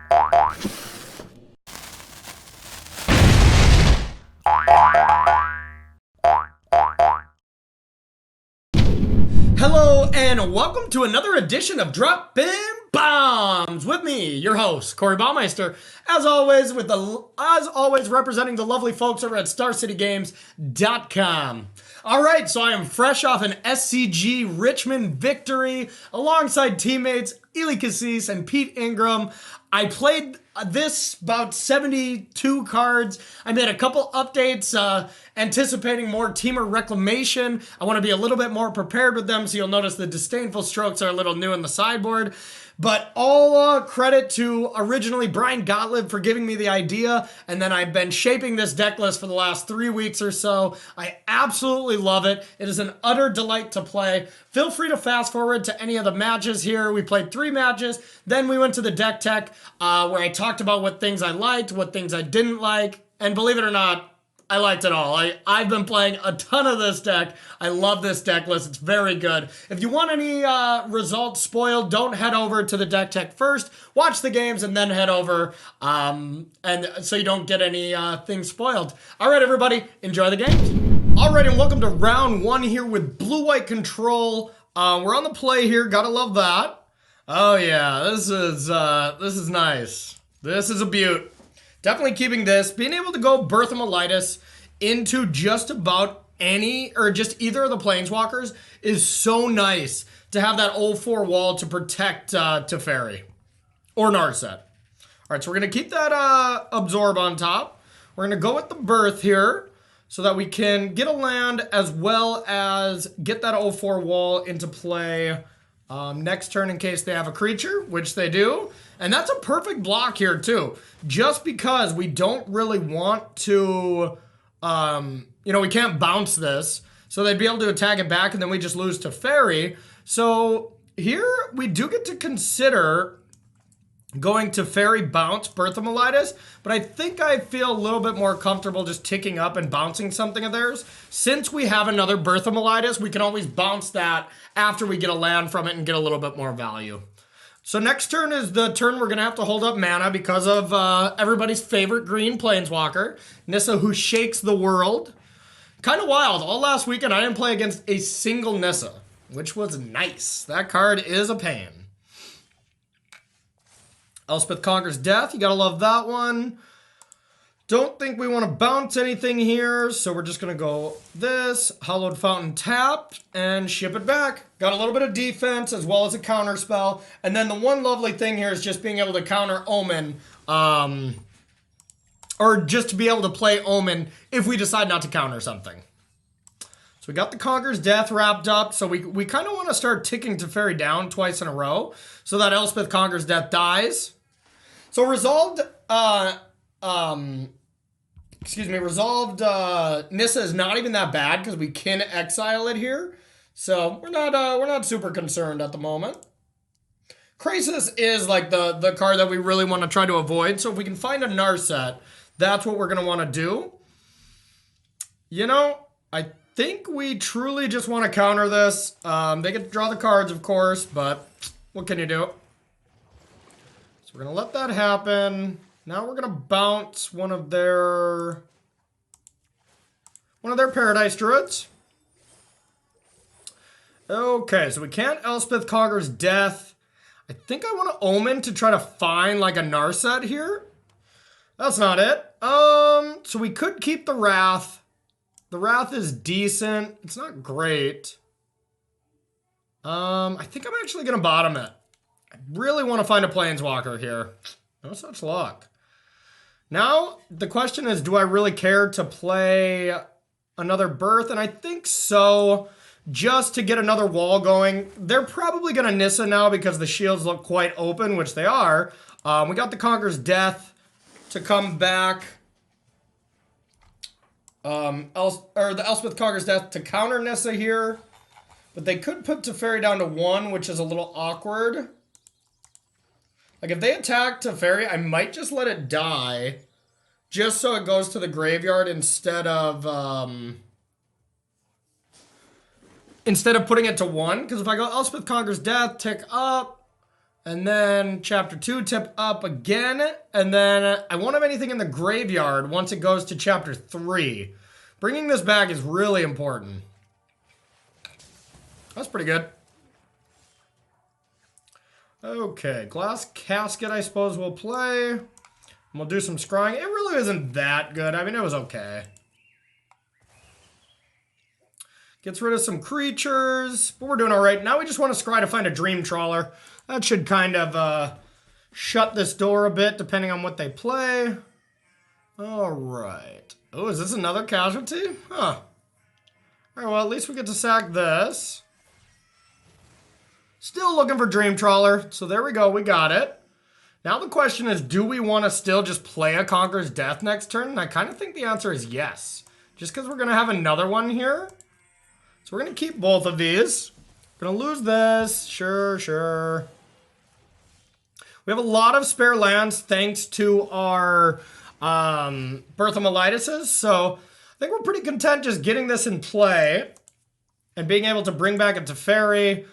Hello and welcome to another edition of Droppin Baums with me, your host, Corey Baumeister, as always representing the lovely folks over at StarCityGames.com. All right, so I am fresh off an SCG Richmond victory alongside teammates Ely Cassis and Pete Ingram. I played this about 72 cards. I made a couple updates anticipating more teamer reclamation. I want to be a little bit more prepared with them, so you'll notice the disdainful strokes are a little new in the sideboard. But all credit to originally Brian Gottlieb for giving me the idea, and then I've been shaping this deck list for the last 3 weeks or so. I absolutely love it. It is an utter delight to play. Feel free to fast forward to any of the matches here. We played 3 matches, then we went to the deck tech where I talked about what things I liked, what things I didn't like, and believe it or not, I liked it all. I've been playing a ton of this deck. I love this deck list. It's very good. If you want any results spoiled, don't head over to the deck tech first. Watch the games and then head over, and so you don't get any things spoiled. All right, everybody, enjoy the games. All right, and welcome to round 1 here with blue-white control. We're on the play here. Gotta love that. Oh yeah, this is nice. This is a beaut. Definitely keeping this. Being able to go Berthamolitis into just about any, or just either of the Planeswalkers is so nice to have that 0-4 wall to protect Teferi or Narset. All right, so we're going to keep that Absorb on top. We're going to go with the Birth here so that we can get a land as well as get that 0-4 wall into play next turn in case they have a creature, which they do. And that's a perfect block here too, just because we don't really want to, we can't bounce this. So they'd be able to attack it back and then we just lose to Fairy. So here we do get to consider going to Fairy bounce Berthamolitis, but I think I feel a little bit more comfortable just ticking up and bouncing something of theirs. Since we have another Berthamolitis, we can always bounce that after we get a land from it and get a little bit more value. So next turn is the turn we're going to have to hold up mana because of everybody's favorite green Planeswalker, Nissa, who shakes the world. Kind of wild. All last weekend, I didn't play against a single Nissa, which was nice. That card is a pain. Elspeth Conquers Death. You got to love that one. Don't think we want to bounce anything here, so we're just going to go this, Hallowed Fountain tapped, and ship it back. Got a little bit of defense as well as a counter spell. And then the one lovely thing here is just being able to counter Omen, or just to be able to play Omen if we decide not to counter something. So we got the Conqueror's Death wrapped up, so we kind of want to start ticking Teferi down twice in a row so that Elspeth Conqueror's Death dies. So Resolved Nissa is not even that bad because we can exile it here. So we're not super concerned at the moment. Krasis is like the card that we really want to try to avoid. So if we can find a Narset, that's what we're going to want to do. You know, I think we truly just want to counter this. They get to draw the cards, of course, but what can you do? So we're going to let that happen. Now we're going to bounce one of their Paradise Druids. Okay, so we can't Elspeth Conqueror's Death. I think I want to Omen to try to find like a Narset here. That's not it. So we could keep the Wrath. The Wrath is decent. It's not great. I think I'm actually going to bottom it. I really want to find a Planeswalker here. No such luck. Now, the question is, do I really care to play another Birth? And I think so, just to get another wall going. They're probably going to Nissa now because the shields look quite open, which they are. We got the Conqueror's Death to come back. The Elspeth Conqueror's Death to counter Nissa here. But they could put Teferi down to 1, which is a little awkward. Like, if they attack Teferi, I might just let it die. Just so it goes to the graveyard instead of putting it to 1. Because if I go Elspeth Conqueror's Death, tick up, And then chapter 2, tip up again. And then I won't have anything in the graveyard once it goes to chapter 3. Bringing this back is really important. That's pretty good. Okay, glass casket I suppose we'll play. And we'll do some scrying. It really isn't that good. I mean, it was okay. Gets rid of some creatures, but we're doing all right. Now we just want to scry to find a dream trawler. That should kind of shut this door a bit, depending on what they play. All right. Oh, is this another casualty? Huh. All right, well, at least we get to sack this. Still looking for dream trawler, so there we go. We got it. Now the question is, do we want to still just play a Conqueror's Death next turn? And I kind of think the answer is yes. Just because we're going to have another one here. So we're going to keep both of these. We're going to lose this. Sure. We have a lot of spare lands thanks to our Berthamelitis, so I think we're pretty content just getting this in play and being able to bring back a Teferi,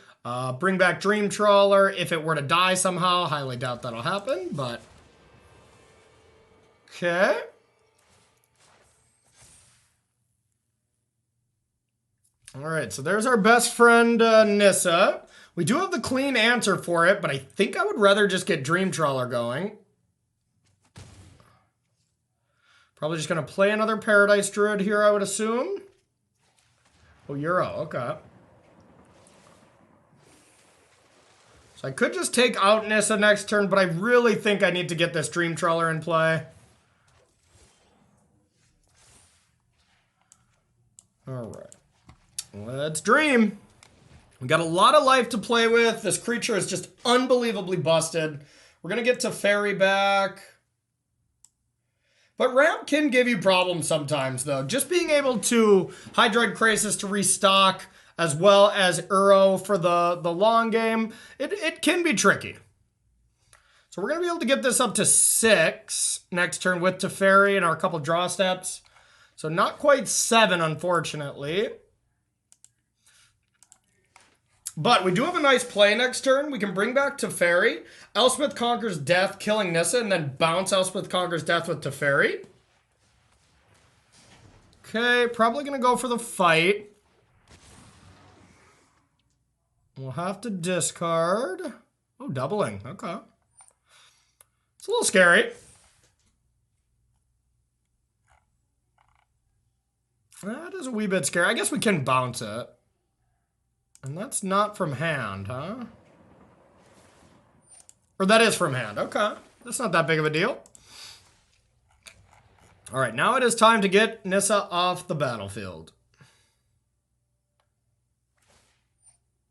bring back Dream Trawler if it were to die somehow. Highly doubt that'll happen, but okay. All right, so there's our best friend Nissa. We do have the clean answer for it, but I think I would rather just get Dream Trawler going. Probably just going to play another Paradise Druid here, I would assume. Oh, Euro, okay. So I could just take out Nissa next turn, but I really think I need to get this Dream Trawler in play. All right. Let's dream. We got a lot of life to play with. This creature is just unbelievably busted. We're going to get Teferi back. But ramp can give you problems sometimes, though. Just being able to Hydroid Krasis to restock, as well as Uro for the long game, it can be tricky. So we're going to be able to get this up to 6 next turn with Teferi and our couple draw steps. So not quite 7, unfortunately. But we do have a nice play next turn. We can bring back Teferi. Elspeth Conquers Death, killing Nissa, and then bounce Elspeth Conquers Death with Teferi. Okay, probably going to go for the fight. We'll have to discard. Oh, doubling. Okay. It's a little scary. That is a wee bit scary. I guess we can bounce it. And that's not from hand, huh? Or that is from hand. Okay. That's not that big of a deal. All right, now it is time to get Nissa off the battlefield.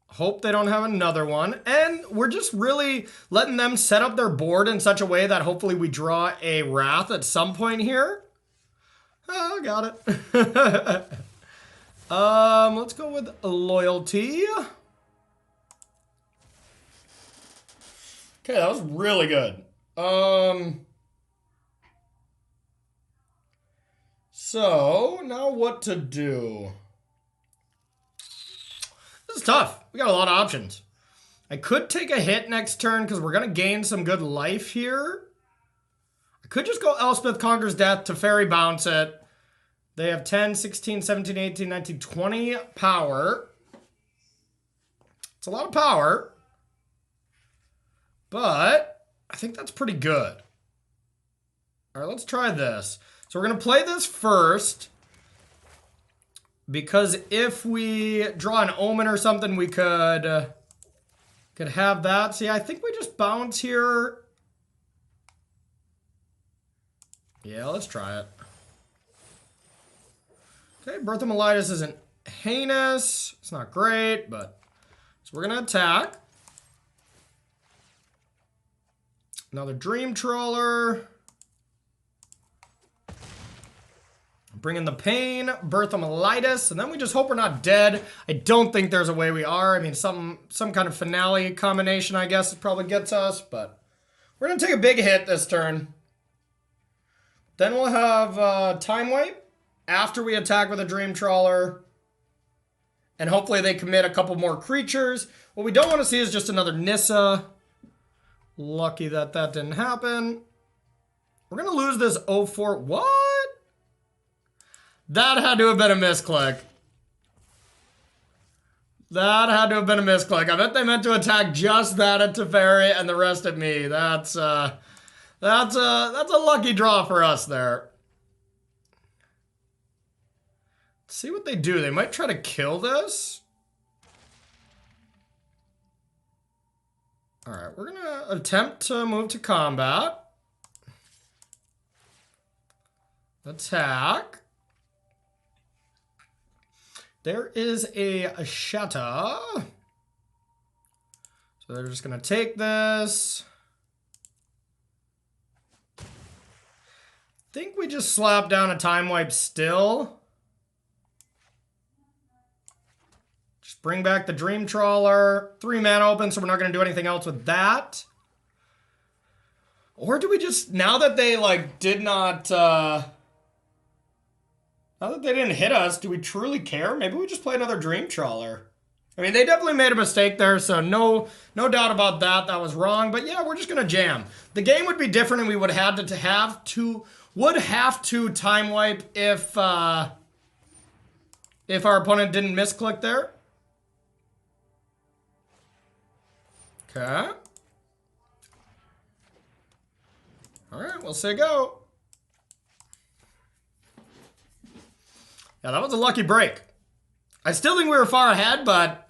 Hope they don't have another one. And we're just really letting them set up their board in such a way that hopefully we draw a Wrath at some point here. Oh, got it. Let's go with Loyalty. Okay, that was really good. So, now what to do? This is tough. We got a lot of options. I could take a hit next turn because we're going to gain some good life here. I could just go Elspeth Conquers Death, Teferi bounce it. They have 10, 16, 17, 18, 19, 20 power. It's a lot of power. But I think that's pretty good. All right, let's try this. So we're going to play this first. Because if we draw an Omen or something, we could have that. See, I think we just bounce here. Yeah, let's try it. Okay, Berthamelitis isn't heinous. It's not great, but... So we're going to attack. Another Dream Trawler. Bring in the pain, Berthamelitis, and then we just hope we're not dead. I don't think there's a way we are. I mean, some kind of finale combination, I guess, it probably gets us, but... We're going to take a big hit this turn. Then we'll have Time Wipe. After we attack with a Dream Trawler. And hopefully they commit a couple more creatures. What we don't want to see is just another Nissa. Lucky that that didn't happen. We're going to lose this 0-4. What? That had to have been a misclick. That had to have been a misclick. I bet they meant to attack just that at Teferi and the rest at me. That's a lucky draw for us there. Let's see what they do. They might try to kill this. All right, we're gonna attempt to move to combat. Attack. There is a shatter. So they're just gonna take this. I think we just slap down a time wipe still. Just bring back the Dream Trawler. 3 mana open, so we're not gonna do anything else with that. Or do we just, now that they like did not, now that they didn't hit us, do we truly care? Maybe we just play another Dream Trawler. I mean, they definitely made a mistake there, so no doubt about that. That was wrong. But yeah, we're just gonna jam. The game would be different, and we would have to time wipe if our opponent didn't misclick there. Okay. All right, we'll say go. Yeah, that was a lucky break. I still think we were far ahead, but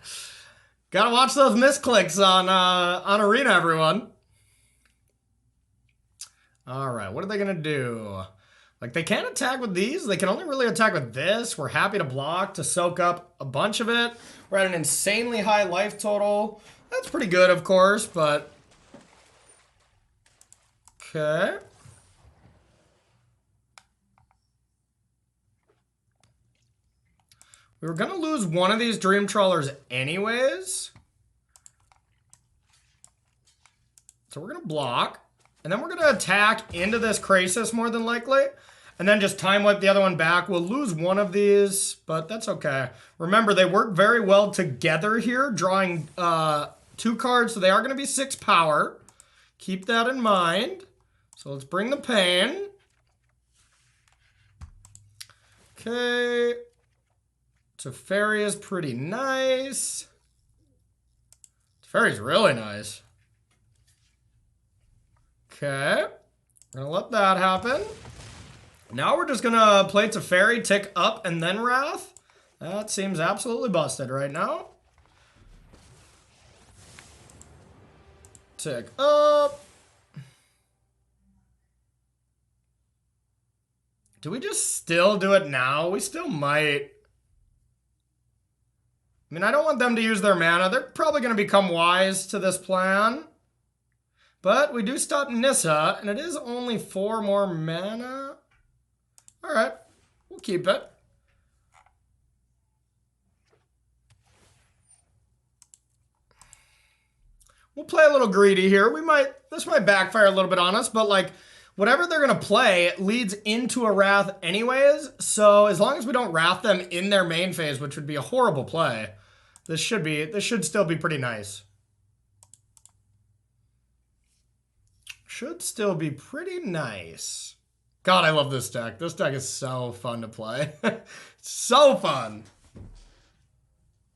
gotta watch those misclicks on Arena, everyone. All right, what are they gonna do? Like, they can't attack with these. They can only really attack with this. We're happy to block to soak up a bunch of it. We're at an insanely high life total. That's pretty good, of course, but okay. We were gonna lose one of these Dream Trawlers anyways. So we're gonna block. And then we're gonna attack into this Krasis more than likely. And then just time wipe the other one back. We'll lose one of these, but that's okay. Remember, they work very well together here, drawing 2 cards, so they are gonna be 6 power. Keep that in mind. So let's bring the pain. Okay. Teferi is pretty nice. Teferi's really nice. Okay. We're gonna let that happen. Now we're just gonna play Teferi, tick up, and then Wrath. That seems absolutely busted right now. Tick up. Do we just still do it now? We still might. I mean, I don't want them to use their mana. They're probably going to become wise to this plan. But we do stop Nissa, and it is only 4 more mana. All right, we'll keep it. We'll play a little greedy here. This might backfire a little bit on us, but like, whatever they're going to play leads into a Wrath anyways. So as long as we don't Wrath them in their main phase, which would be a horrible play, this should still be pretty nice. Should still be pretty nice. God, I love this deck. This deck is so fun to play. So fun.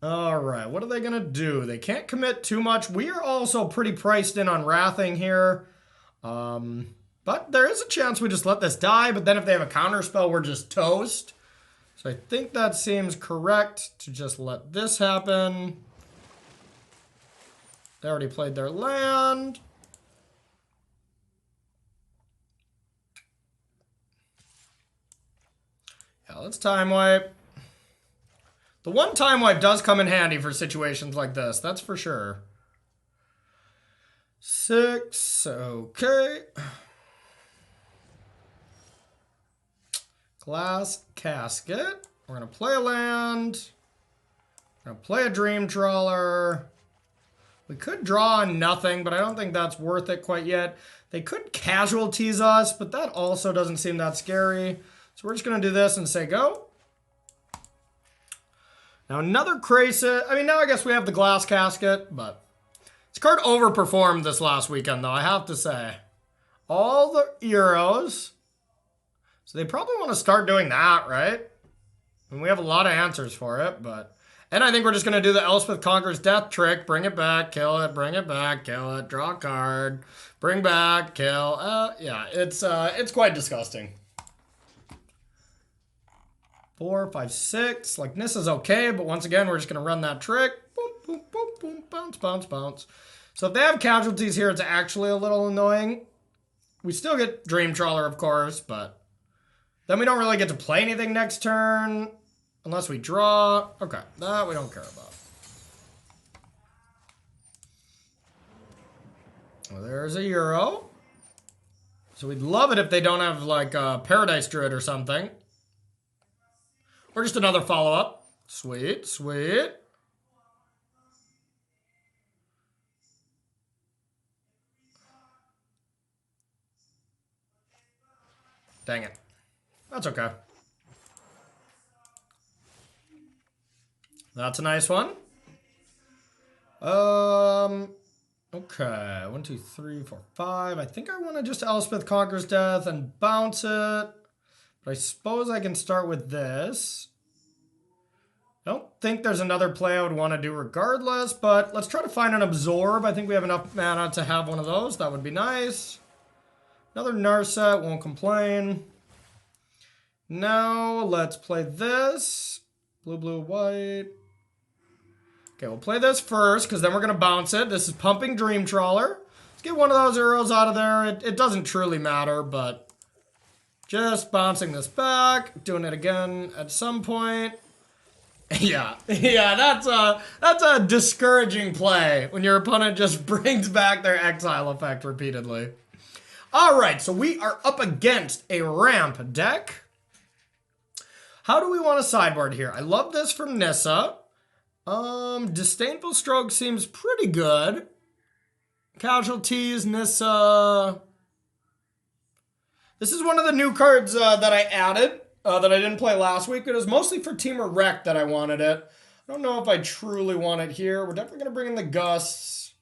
All right, what are they going to do? They can't commit too much. We are also pretty priced in on Wrathing here. But there is a chance we just let this die, but then if they have a counter spell, we're just toast. So I think that seems correct to just let this happen. They already played their land. Yeah, let's time wipe. The one time wipe does come in handy for situations like this, that's for sure. 6, okay. Glass Casket. We're going to play a land. We're going to play a Dream Trawler. We could draw on nothing, but I don't think that's worth it quite yet. They could casualties us, but that also doesn't seem that scary. So we're just going to do this and say go. Now another Krasis. I mean, now I guess we have the Glass Casket, but This card overperformed this last weekend, though, I have to say. All the Euros. So they probably want to start doing that, right? And we have a lot of answers for it, but... And I think we're just going to do the Elspeth Conquers Death trick. Bring it back, kill it, bring it back, kill it, draw a card, bring back, kill. Yeah, it's quite disgusting. 4, 5, 6. Like, this is okay, but once again, we're just going to run that trick. Boom, boom, boom, boom, bounce, bounce, bounce. So if they have casualties here, it's actually a little annoying. We still get Dream Trawler, of course, but then we don't really get to play anything next turn. Unless we draw. Okay, that we don't care about. Well, there's a Euro. So we'd love it if they don't have, like, a Paradise Druid or something. Or just another follow-up. Sweet, sweet. Dang it. That's okay. That's a nice one. Okay. 1, 2, 3, 4, 5. I think I want to just Elspeth Conquers Death and bounce it. But I suppose I can start with this. I don't think there's another play I would want to do regardless, but let's try to find an Absorb. I think we have enough mana to have one of those. That would be nice. Another Narset, won't complain. Now, let's play this. Blue, blue, white. Okay, we'll play this first, because then we're going to bounce it. This is Pumping Dream Trawler. Let's get one of those arrows out of there. It doesn't truly matter, but just bouncing this back, doing it again at some point. Yeah, that's a discouraging play when your opponent just brings back their exile effect repeatedly. All right, so we are up against a ramp deck. How do we want to sideboard here? I love this from Nissa. Disdainful Stroke seems pretty good. Casualties, Nissa. This is one of the new cards that I added, that I didn't play last week. It was mostly for Team Erect that I wanted it. I don't know if I truly want it here. We're definitely going to bring in the Gusts.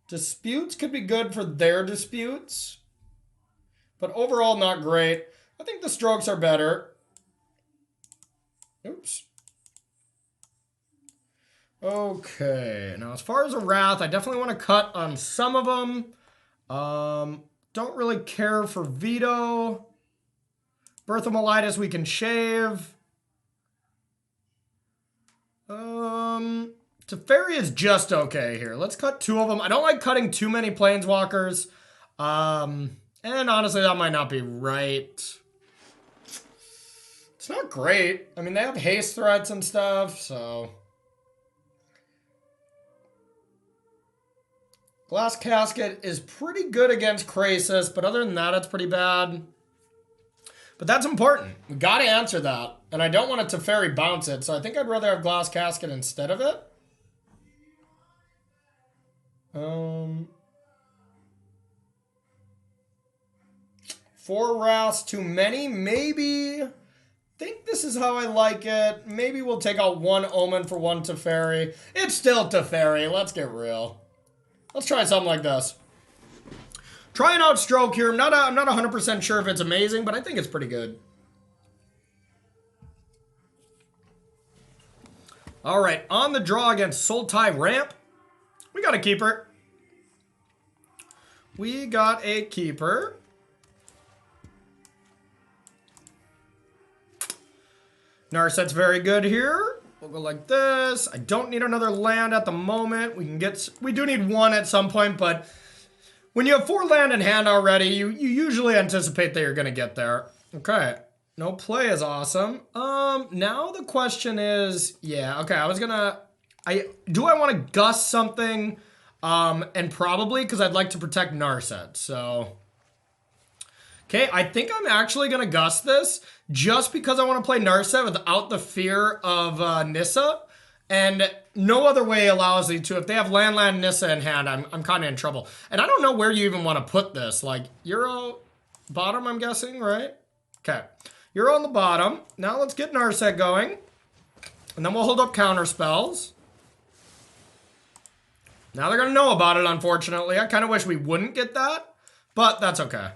Disputes could be good for their disputes. But overall, not great. I think the Strokes are better. Oops. Okay, now as far as a Wrath, I definitely want to cut on some of them. Don't really care for Veto. Birth of Melitus we can shave. Teferi is just okay here. Let's cut 2 of them. I don't like cutting too many Planeswalkers. And honestly, that might not be right. It's not great. I mean, they have haste threats and stuff, so... Glass Casket is pretty good against Krasis, but other than that, it's pretty bad. But that's important. We got to answer that. And I don't want it to Teferi bounce it, so I think I'd rather have Glass Casket instead of it. 4 Wraths too many, maybe. I think this is how I like it. Maybe we'll take out 1 Omen for 1 Teferi. It's still Teferi, let's get real. Let's try something like this. Trying out Stroke here. I'm not 100% sure if it's amazing, but I think it's pretty good. All right, on the draw against Sultai Ramp, we got a keeper. We got a keeper. Narset's very good here. We'll go like this. I don't need another land at the moment. We do need 1 at some point, but when you have 4 land in hand already, you usually anticipate that you're going to get there. Okay. No play is awesome. Now the question is, yeah, okay, do I want to gust something? And probably because I'd like to protect Narset, so... Okay, I think I'm actually going to gust this just because I want to play Narset without the fear of Nissa. And no other way allows you to. If they have land, Nissa in hand, I'm kind of in trouble. And I don't know where you even want to put this. Like, Euro bottom, I'm guessing, right? Okay, Euro on the bottom. Now let's get Narset going. And then we'll hold up counter spells. Now they're going to know about it, unfortunately. I kind of wish we wouldn't get that, but that's okay.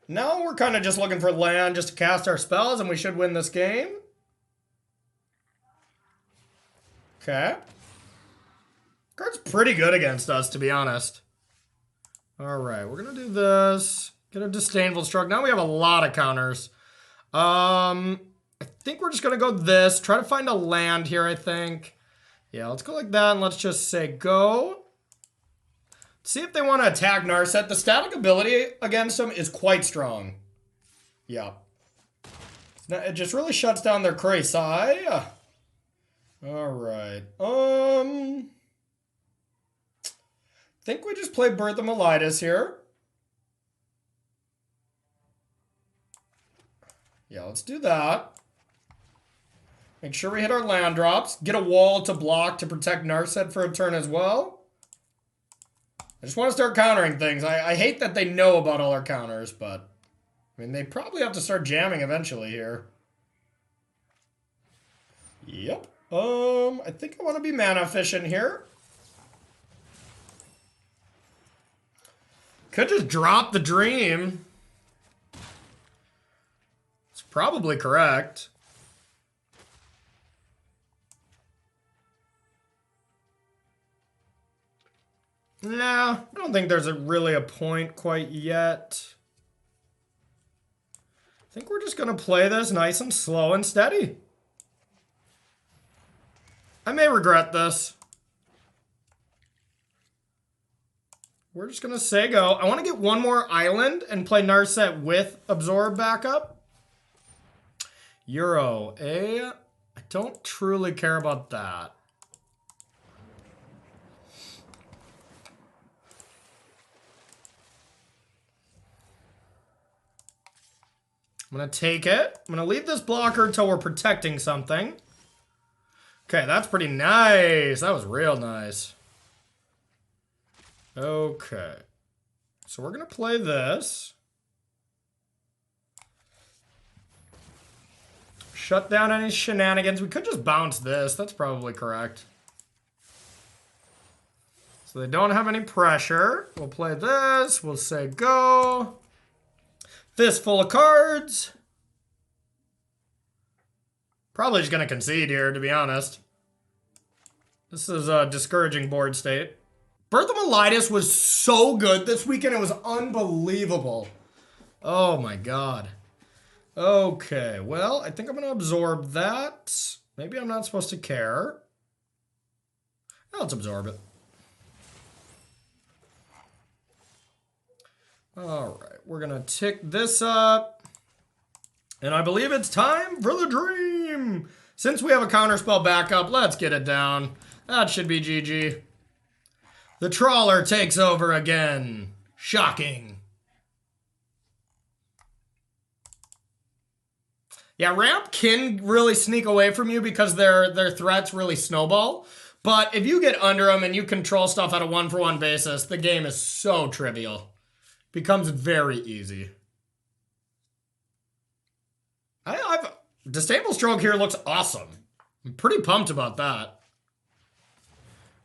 Now we're kind of just looking for land just to cast our spells, and we should win this game. Okay. Card's pretty good against us, to be honest. Alright, we're going to do this. Get a Disdainful Stroke. Now we have a lot of counters. I think we're just going to go this. Try to find a land here, I think. Yeah, let's go like that, and let's just say go. See if they want to attack Narset. The static ability against them is quite strong. Yeah. It just really shuts down their Crazy. Alright. Think we just play Birth of Melitus here. Yeah, let's do that. Make sure we hit our land drops. Get a wall to block to protect Narset for a turn as well. I just want to start countering things. I hate that they know about all our counters, but I mean, they probably have to start jamming eventually here. Yep. I think I want to be mana efficient here. Could just drop the Dream. It's probably correct. Yeah, I don't think there's really a point quite yet. I think we're just going to play this nice and slow and steady. I may regret this. We're just going to say go. I want to get one more island and play Narset with Absorb backup. Euro, I don't truly care about that. I'm going to take it. I'm going to leave this blocker until we're protecting something. Okay, that's pretty nice. That was real nice. Okay. So we're going to play this. Shut down any shenanigans. We could just bounce this. That's probably correct. So they don't have any pressure. We'll play this. We'll say go. Fistful of cards. Probably just going to concede here, to be honest. This is a discouraging board state. Birth of Melitus was so good this weekend. It was unbelievable. Oh my god. Okay, well, I think I'm going to absorb that. Maybe I'm not supposed to care. Let's absorb it. Alright, we're going to tick this up. And I believe it's time for the Dream. Since we have a counterspell backup, let's get it down. That should be GG. The Trawler takes over again. Shocking. Yeah, ramp can really sneak away from you because their threats really snowball. But if you get under them and you control stuff at a one-for-one basis, the game is so trivial. Becomes very easy. Disdainful Stroke here looks awesome. I'm pretty pumped about that.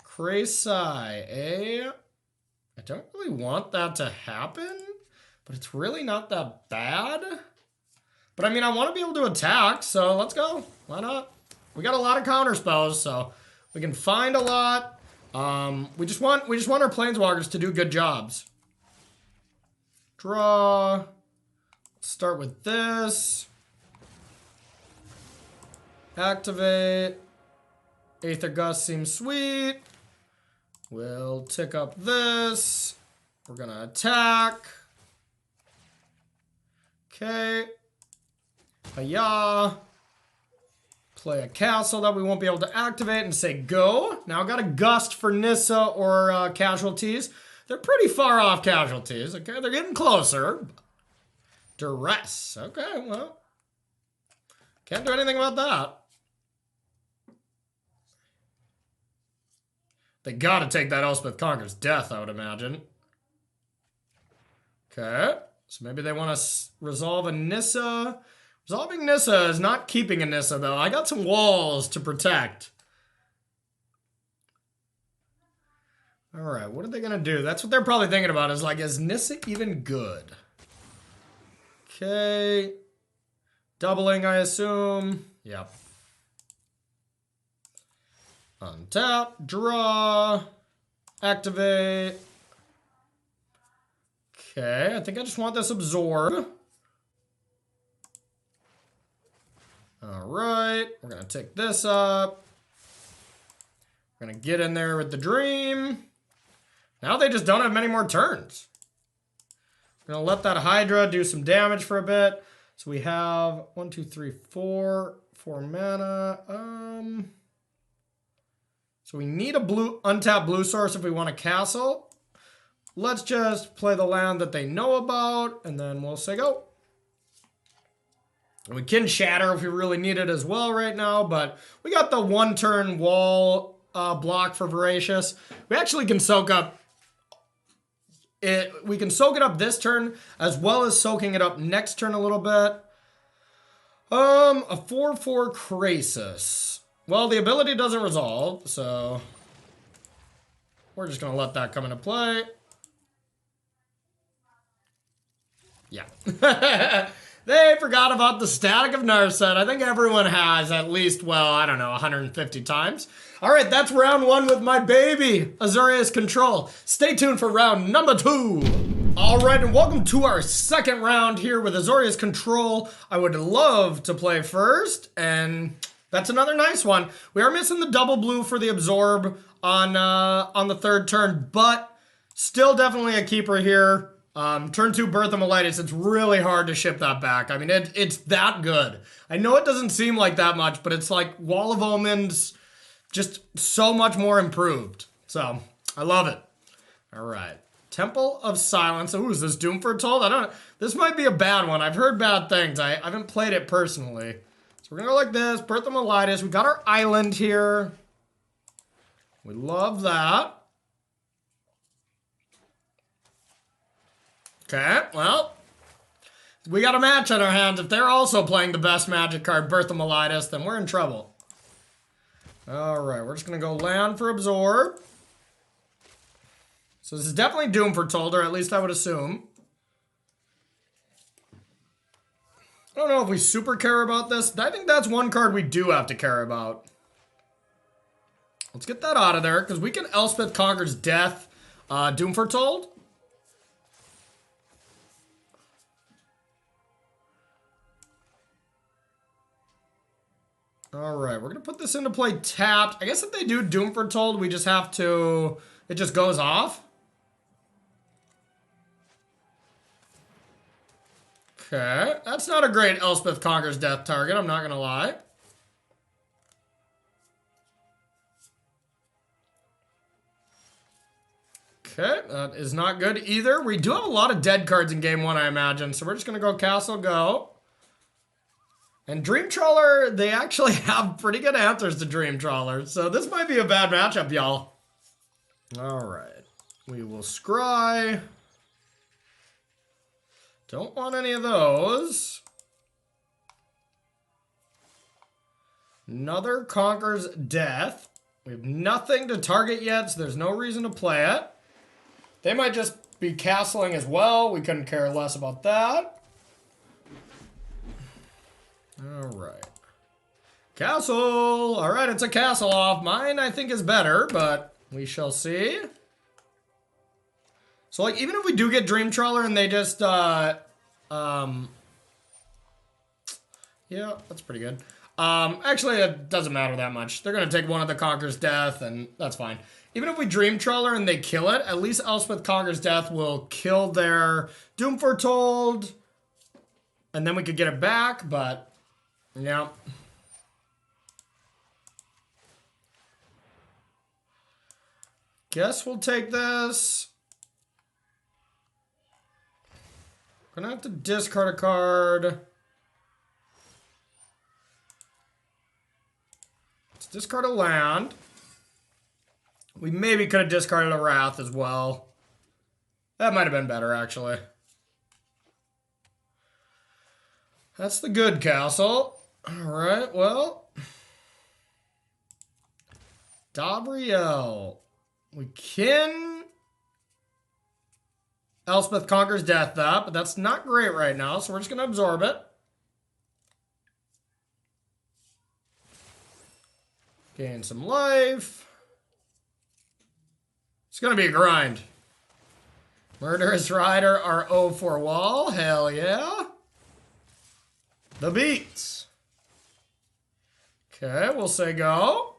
Crazy, I don't really want that to happen, but it's really not that bad. But I mean, I want to be able to attack, so let's go. Why not? We got a lot of counter spells, so we can find a lot. We just want our planeswalkers to do good jobs. Draw. Let's start with this. Activate. Aether Gust seems sweet. We'll tick up this. We're gonna attack. Okay. Hiya. Play a castle that we won't be able to activate and say go. Now I got a Gust for Nissa or casualties. They're pretty far off casualties. Okay, they're getting closer. Duress. Okay, well. Can't do anything about that. They gotta take that Elspeth Conquers Death, I would imagine. Okay, so maybe they want to resolve a Nissa. Resolving Nissa is not keeping a Nissa, though. I got some walls to protect. Alright, what are they gonna do? That's what they're probably thinking about, is like, is Nissa even good? Okay. Doubling, I assume. Yep. Untap, draw, activate. Okay, I think I just want this absorb. Alright, we're gonna take this up. We're gonna get in there with the dream. Now they just don't have many more turns. We're gonna let that Hydra do some damage for a bit. So we have 1, 2, 3, 4 mana. So we need a untapped blue source if we want a castle. Let's just play the land that they know about, and then we'll say go. We can shatter if we really need it as well right now, but we got the 1-turn wall block for Voracious. We actually can soak up it. We can soak it up this turn as well as soaking it up next turn a little bit. A 4/4 Krasis. Well, the ability doesn't resolve, so we're just gonna let that come into play. Yeah. They forgot about the Static of Narset. I think everyone has at least, well, I don't know, 150 times. All right, that's round 1 with my baby, Azorius Control. Stay tuned for round number 2. All right, and welcome to our second round here with Azorius Control. I would love to play first, and that's another nice one. We are missing the double blue for the absorb on the 3rd turn, but still definitely a keeper here. Turn 2 Berthamolitis, it's really hard to ship that back. I mean, it's that good. I know it doesn't seem like that much, but it's like Wall of Omens, just so much more improved. So, I love it. All right. Temple of Silence. Ooh, is this Doom Foretold? This might be a bad one. I've heard bad things. I haven't played it personally. So we're gonna go like this, Berthamolitis. We got our island here. We love that. Okay, well, we got a match on our hands. If they're also playing the best magic card, Berthamolitis, then we're in trouble. All right, we're just going to go land for absorb. So this is definitely Doom Foretold, or at least I would assume. I don't know if we super care about this. I think that's one card we do have to care about. Let's get that out of there, because we can Elspeth Conquers Death, Doom Foretold. Alright, we're going to put this into play tapped. I guess if they do Doom Foretold, we just have to... It just goes off. Okay, that's not a great Elspeth Conquers Death target, I'm not going to lie. Okay, that is not good either. We do have a lot of dead cards in game 1, I imagine, so we're just going to go Castle Go. And Dream Trawler, they actually have pretty good answers to Dream Trawler. So this might be a bad matchup, y'all. All right. We will scry. Don't want any of those. Another Conquers Death. We have nothing to target yet, so there's no reason to play it. They might just be castling as well. We couldn't care less about that. Alright. Castle! Alright, it's a castle off. Mine, I think, is better, but we shall see. So, like, even if we do get Dream Trawler and they just, yeah, that's pretty good. Actually, it doesn't matter that much. They're going to take one of the Conquer's Death, and that's fine. Even if we Dream Trawler and they kill it, at least Elspeth Conquer's Death will kill their Doom Foretold, and then we could get it back, but... Yeah. Guess we'll take this. Gonna have to discard a card. Let's discard a land. We maybe could have discarded a Wrath as well. That might have been better, actually. That's the good castle. Alright, well. Davriel. We can Elspeth Conquers Death that, but that's not great right now, so we're just going to absorb it. Gain some life. It's going to be a grind. Murderous Rider, our 0-4 wall. Hell yeah. The beats. Okay, we'll say go.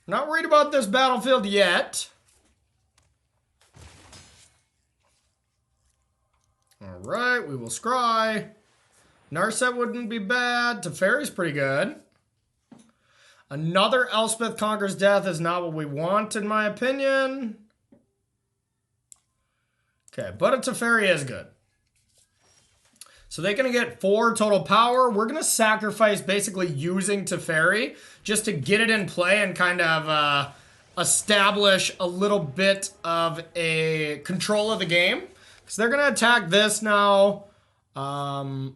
Not worried about this battlefield yet. Alright, we will scry. Narset wouldn't be bad. Teferi's pretty good. Another Elspeth Conquers Death is not what we want, in my opinion. Okay, but a Teferi is good. So they're going to get 4 total power. We're going to sacrifice basically using Teferi just to get it in play and kind of establish a little bit of a control of the game. Because they're going to attack this now. And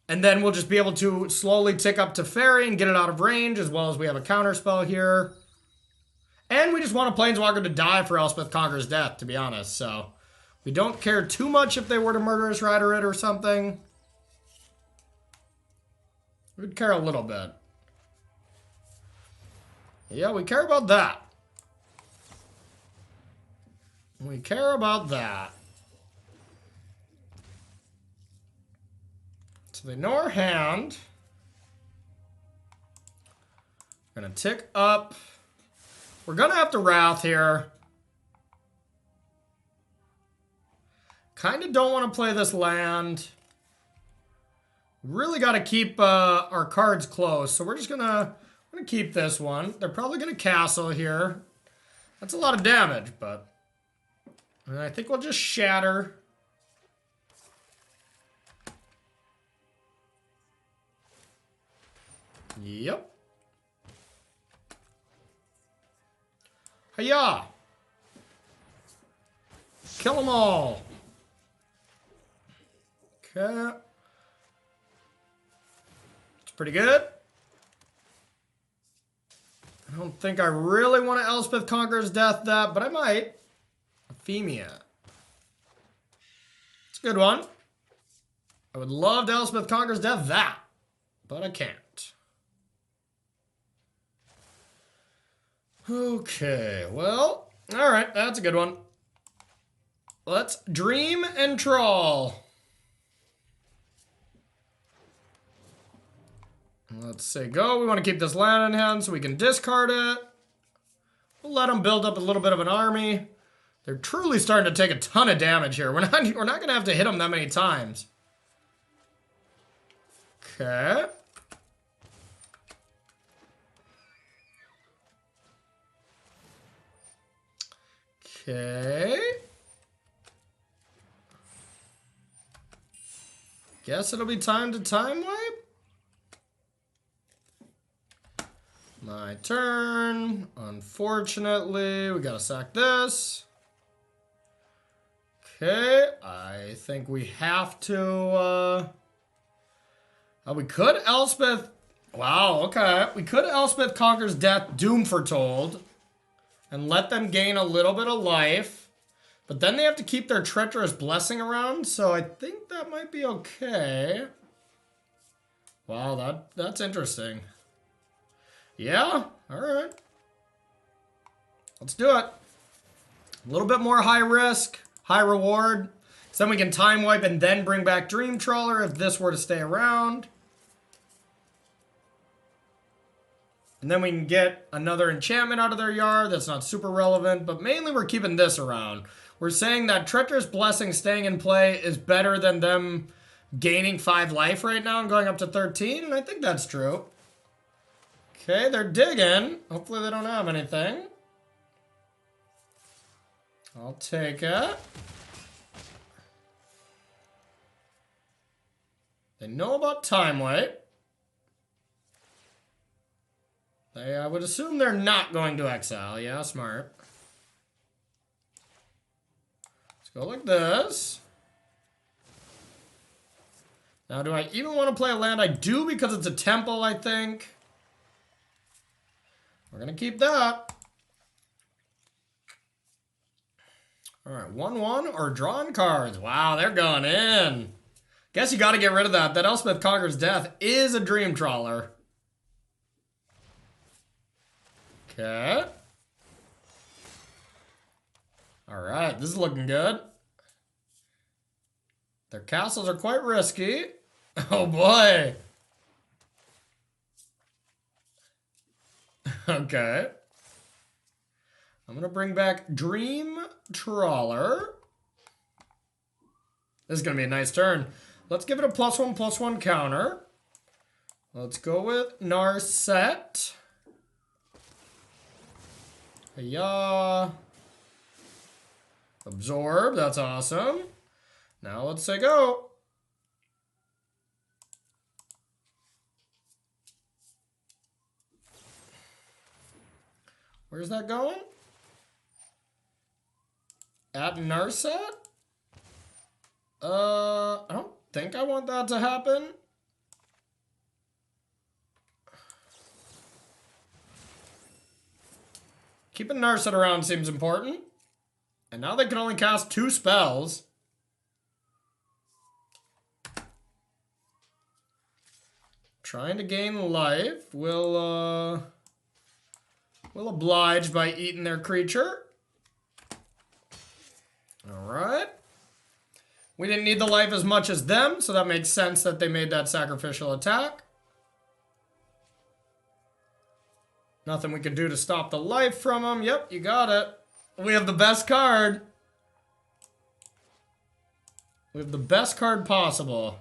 then we'll just be able to slowly tick up Teferi and get it out of range, as well as we have a counter spell here. And we just want a Planeswalker to die for Elspeth Conquers Death, to be honest. So we don't care too much if they were to Murderous Rider it or something. We'd care a little bit. Yeah, we care about that. We care about that. So they know our hand. We're going to tick up. We're going to have to Wrath here. Kind of don't want to play this land. Really got to keep our cards close. So we're just going to keep this one. They're probably going to castle here. That's a lot of damage, but I think we'll just shatter. Yep. Hiya! Kill them all. Okay. It's pretty good. I don't think I really want to Elspeth Conquers Death that, but I might. Ephemia. It's a good one. I would love to Elspeth Conquers Death that, but I can't. Okay, well, all right, that's a good one. Let's dream and trawl. Let's say go. We want to keep this land in hand so we can discard it. We'll let them build up a little bit of an army. They're truly starting to take a ton of damage here. We're not going to have to hit them that many times. Okay. Okay. Guess it'll be time to time wipe. My turn. Unfortunately, we gotta sack this. Okay, I think we have to, we could Elspeth. Wow, okay. We could Elspeth Conquers Death, Doom Foretold, and let them gain a little bit of life. But then they have to keep their Treacherous Blessing around, so I think that might be okay. Wow, that's interesting. Yeah, alright. Let's do it. A little bit more high risk, high reward. So then we can time wipe and then bring back Dream Trawler if this were to stay around. And then we can get another enchantment out of their yard that's not super relevant, but mainly we're keeping this around. We're saying that Treacherous Blessing staying in play is better than them gaining 5 life right now and going up to 13, and I think that's true. Okay, they're digging. Hopefully they don't have anything. I'll take it. They know about time wipe. I would assume they're not going to exile. Yeah, smart. Let's go like this. Now, do I even want to play a land? I do because it's a temple, I think. We're going to keep that. All right, 1/1 or drawing cards. Wow, they're going in. Guess you got to get rid of that. That Elspeth Conquers Death is a Dream Trawler. Okay. All right, this is looking good. Their castles are quite risky. Oh boy. Okay. I'm going to bring back Dream Trawler. This is going to be a nice turn. Let's give it a +1/+1 counter. Let's go with Narset. Yeah. Absorb, that's awesome. Now let's say go. Where's that going? At Narset? I don't think I want that to happen. Keeping Narset around seems important. And now they can only cast 2 spells. Trying to gain life. We'll oblige by eating their creature. Alright. We didn't need the life as much as them, so that makes sense that they made that sacrificial attack. Nothing we can do to stop the life from them. Yep, you got it. We have the best card. We have the best card possible.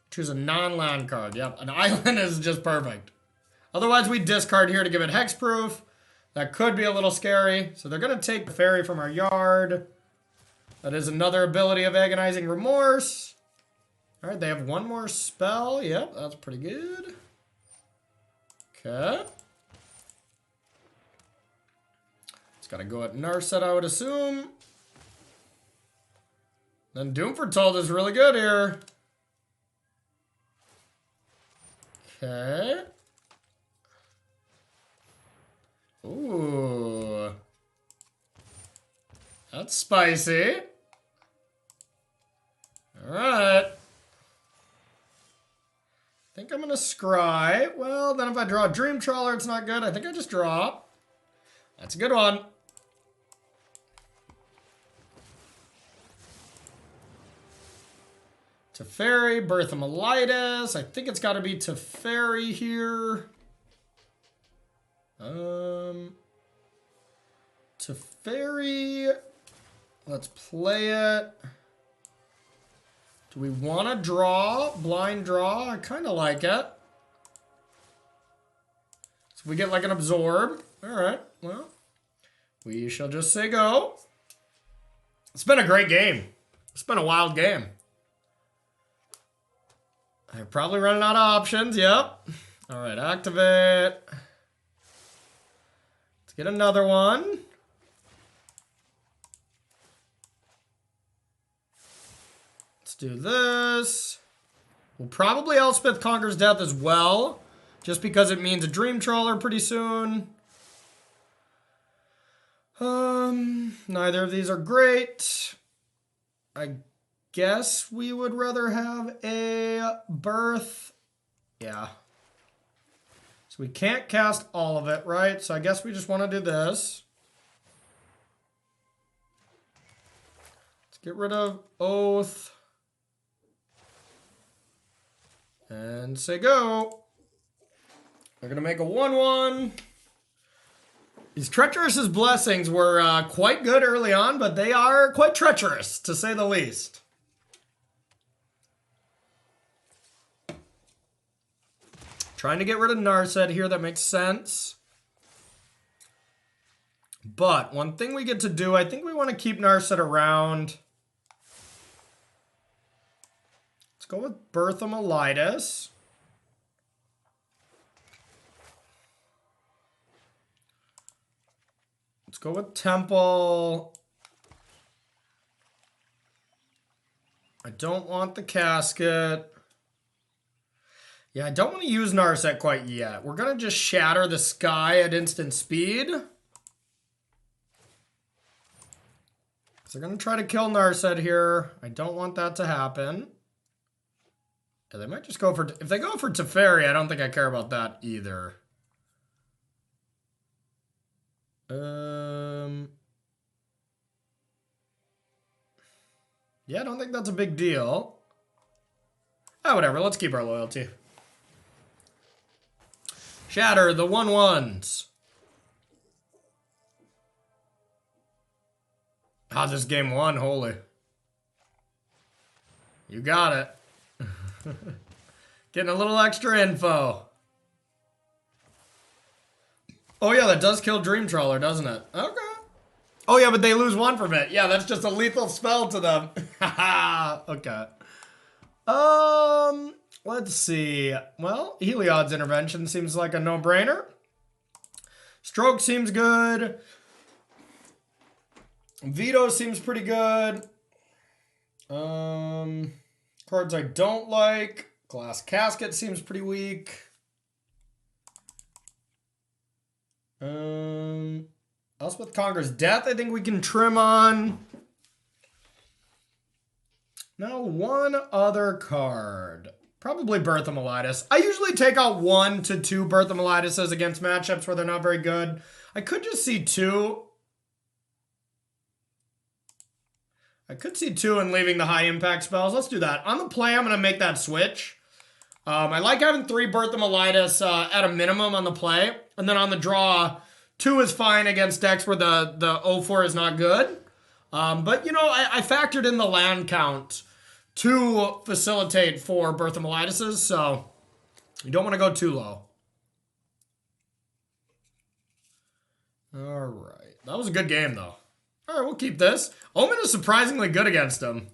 Choose a non-land card. Yep, an island is just perfect. Otherwise, we discard here to give it hexproof. That could be a little scary. So they're going to take the fairy from our yard. That is another ability of Agonizing Remorse. All right, they have 1 more spell. Yep, that's pretty good. Okay. It's got to go at Narset, I would assume. Then Doom Foretold is really good here. Okay. Ooh. That's spicy. Alright. I think I'm going to scry. Well, then if I draw a Dream Trawler, it's not good. I think I just draw. That's a good one. Teferi, Berthamelitis. I think it's got to be Teferi here. Teferi. Let's play it. Do we want to draw? Blind draw? I kind of like it. So we get like an absorb. Alright, well. We shall just say go. It's been a great game. It's been a wild game. I'm probably running out of options. Yep. All right, activate. Let's get another one. Let's do this. We'll probably Elspeth Conquers Death as well, just because it means a Dream Trawler pretty soon. Neither of these are great. I guess we would rather have a birth. Yeah. So we can't cast all of it, right? So I guess we just want to do this. Let's get rid of Oath. And say go. They're going to make a 1/1. These Treacherous' Blessings were quite good early on, but they are quite treacherous, to say the least. Trying to get rid of Narset here, that makes sense. But one thing we get to do, I think we want to keep Narset around. Let's go with Berthamelitis. Let's go with Temple. I don't want the casket. Yeah, I don't want to use Narset quite yet. We're going to just shatter the sky at instant speed. So they're going to try to kill Narset here. I don't want that to happen. Yeah, they might just go for... If they go for Teferi, I don't think I care about that either. Yeah, I don't think that's a big deal. Ah, whatever. Let's keep our loyalty. Shatter the 1/1s. How's this game won? Holy. You got it. Getting a little extra info. Oh yeah, that does kill Dream Trawler, doesn't it? Okay. Oh yeah, but they lose 1 from it. Yeah, that's just a lethal spell to them. Okay. Let's see. Well, Heliod's intervention seems like a no-brainer. Stroke seems good. Veto seems pretty good. Cards I don't like. Glass Casket seems pretty weak. Elspeth Conquers Death, I think we can trim on. Now, one other card. Probably Berthamelitis. I usually take out 1 to 2 Berthamelitis against matchups where they're not very good. I could just see 2. I could see 2 and leaving the high impact spells. Let's do that. On the play, I'm going to make that switch. I like having 3 Berthamelitis at a minimum on the play. And then on the draw, 2 is fine against decks where the 0-4 is not good. But, you know, I factored in the land count to facilitate 4 Berthamelitis, so you don't want to go too low. All right. That was a good game, though. All right, we'll keep this. Omen is surprisingly good against him.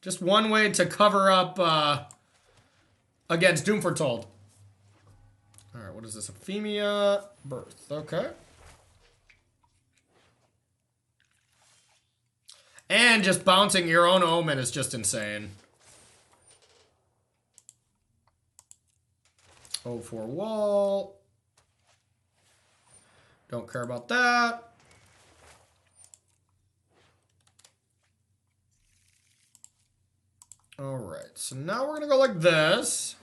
Just one way to cover up against Doom Foretold. All right, what is this? Euphemia Birth. Okay. And just bouncing your own Omen is just insane. 0-4 wall. Don't care about that. All right, so now we're going to go like this.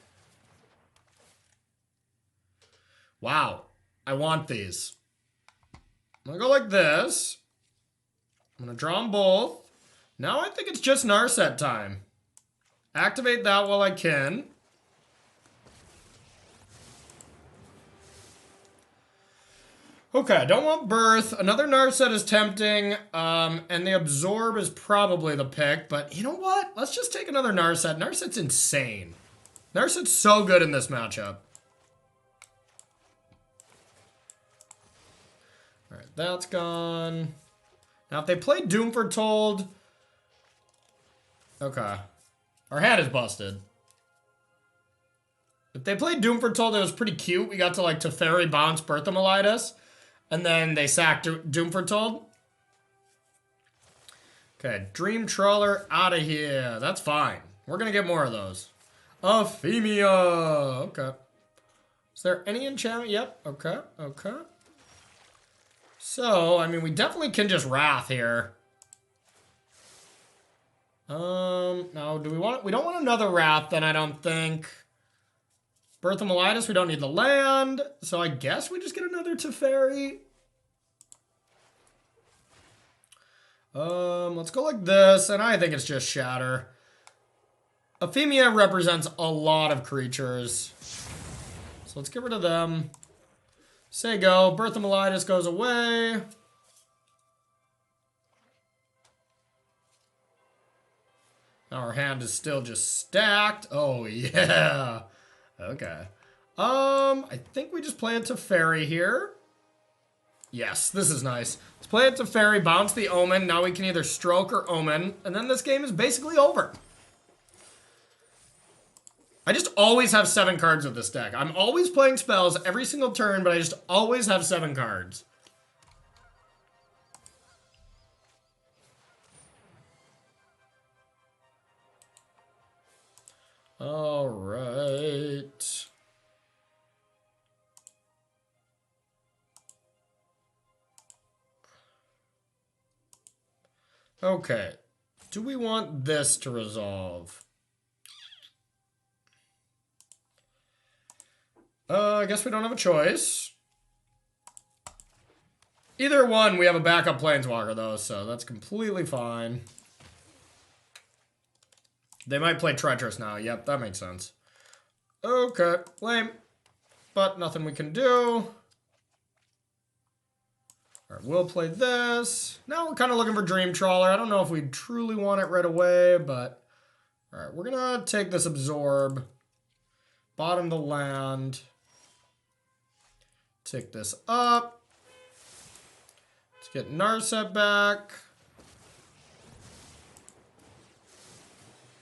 Wow, I want these. I'm going to go like this. I'm going to draw them both. Now I think it's just Narset time. Activate that while I can. Okay, I don't want Birth. Another Narset is tempting. And the Absorb is probably the pick. But you know what? Let's just take another Narset. Narset's insane. Narset's so good in this matchup. Alright, that's gone. Now, if they play Doom Foretold... Okay. Our hand is busted. If they played Doom Foretold, it was pretty cute. We got to, like, Teferi bounce Berthamelitis. And then they sacked Doom Foretold. Okay, Dream Trawler out of here. That's fine. We're going to get more of those. Euphemia. Okay. Is there any enchantment? Yep. Okay. Okay. So, I mean, we definitely can just Wrath here. Now, do we want... We don't want another Wrath, then, I don't think. Berthamelitis, we don't need the land. So, I guess we just get another Teferi. Let's go like this, and I think it's just Shatter. Euphemia represents a lot of creatures. So, let's get rid of them. Say go. Berthamelitis goes away. Now our hand is still just stacked. Oh, yeah. Okay. I think we just play it to Teferi here. Yes, this is nice. Let's play it to Teferi, bounce the Omen. Now we can either Stroke or Omen. And then this game is basically over. I just always have 7 cards with this deck. I'm always playing spells every single turn, but I just always have 7 cards. All right. Okay. Do we want this to resolve? I guess we don't have a choice. Either one, we have a backup planeswalker, though, so that's completely fine. They might play Treacherous now. Yep, that makes sense. Okay, lame. But nothing we can do. Alright, we'll play this. Now we're kind of looking for Dream Trawler. I don't know if we truly want it right away, but... Alright, we're gonna take this Absorb. Bottom the land. Take this up. Let's get Narset back.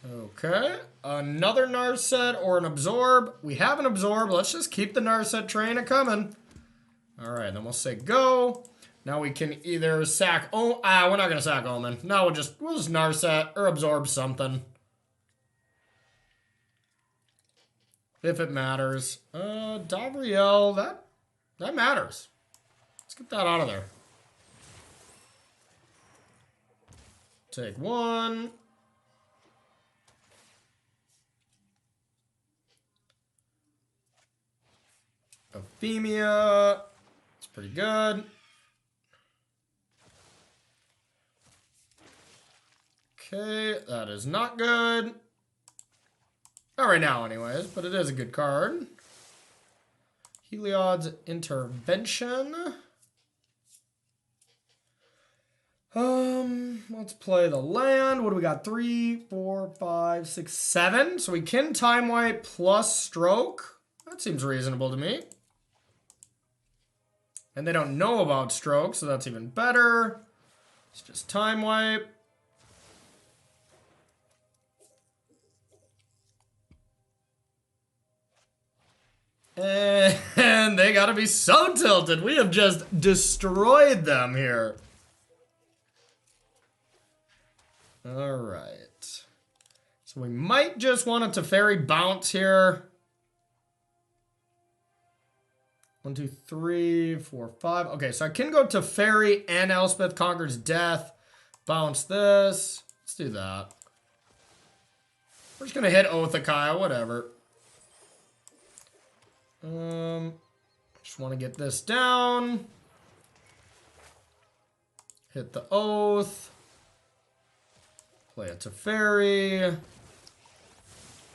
Okay, another Narset or an Absorb. We have an Absorb. Let's just keep the Narset train a-coming. Alright, then we'll say go. Now we can either sack... we're not going to sack Omen. No, we'll just Narset or Absorb something. If it matters. Davriel, that matters. Let's get that out of there. Take one. Euphemia. It's pretty good. Okay, that is not good. Not right now, anyways, but it is a good card. Heliod's Intervention. Let's play the land. What do we got? 3, 4, 5, 6, 7. So we can Time Wipe plus Stroke. That seems reasonable to me. And they don't know about Stroke, so that's even better. It's just Time Wipe. And they gotta be so tilted. We have just destroyed them here. Alright. So we might just want a Teferi bounce here. 1, 2, 3, 4, 5. Okay, so I can go Teferi and Elspeth Conquers Death. Bounce this. Let's do that. We're just gonna hit Othakaya, whatever. Just want to get this down. Hit the Oath. Play a Teferi.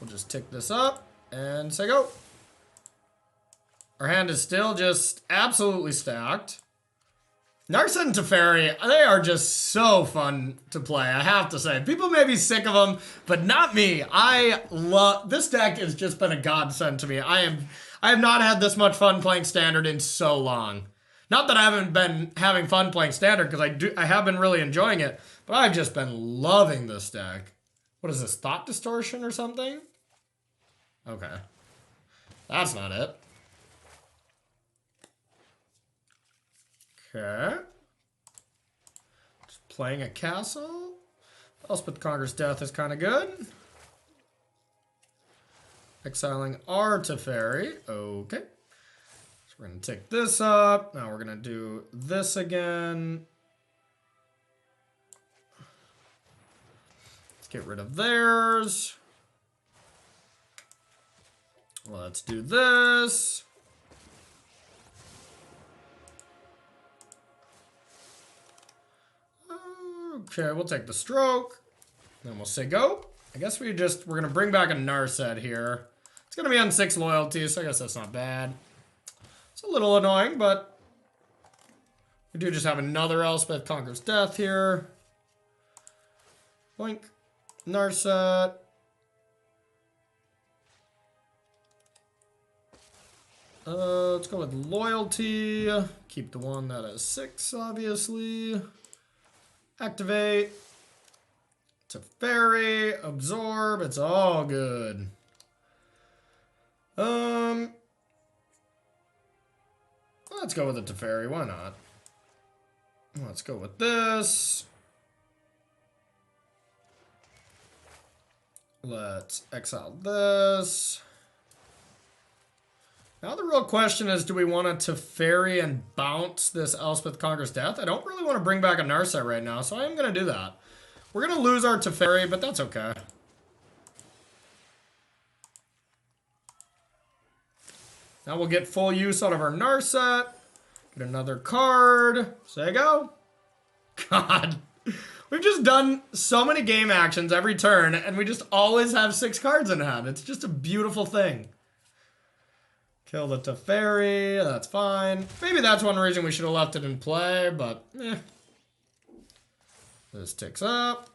We'll just tick this up and say go. Our hand is still just absolutely stacked. Narset and Teferi, they are just so fun to play, I have to say. People may be sick of them, but not me. I love... This deck has just been a godsend to me. I have not had this much fun playing Standard in so long. Not that I haven't been having fun playing Standard, because I have been really enjoying it, but I've just been loving this deck. What is this, Thought Distortion or something? Okay. That's not it. Okay. Just playing a castle. Elspeth Conquers Death is kind of good. Exiling our Teferi. Okay. So we're going to take this up. Now we're going to do this again. Let's get rid of theirs. Let's do this. Okay, we'll take the Stroke. Then we'll say go. I guess we're going to bring back a Narset here. It's going to be on 6 loyalty, so I guess that's not bad. It's a little annoying, but we do just have another Elspeth Conquers Death here. Boink. Narset. Let's go with loyalty. Keep the one that has 6, obviously. Activate. Teferi. Absorb. It's all good. Let's go with the Teferi. Why not? Let's go with this. Let's exile this. Now the real question is, do we want to Teferi and bounce this Elspeth Conquers Death? I don't really want to bring back a Narset right now, so I am going to do that. We're going to lose our Teferi, but that's okay. Now we'll get full use out of our Narset. Get another card. Say go. God. We've just done so many game actions every turn, and we just always have 6 cards in hand. It's just a beautiful thing. Kill the Teferi. That's fine. Maybe that's one reason we should have left it in play, but eh. This ticks up.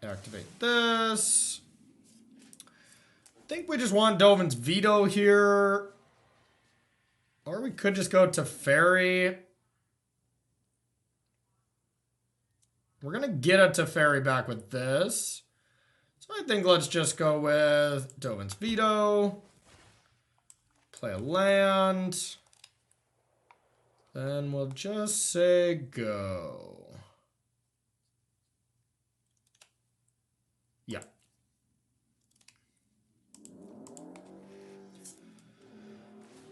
Activate this. I think we just want Dovin's Veto here. Or we could just go Teferi. We're going to get a Teferi back with this. So I think let's just go with Dovin's Veto. Play a land. Then we'll just say go. Yeah.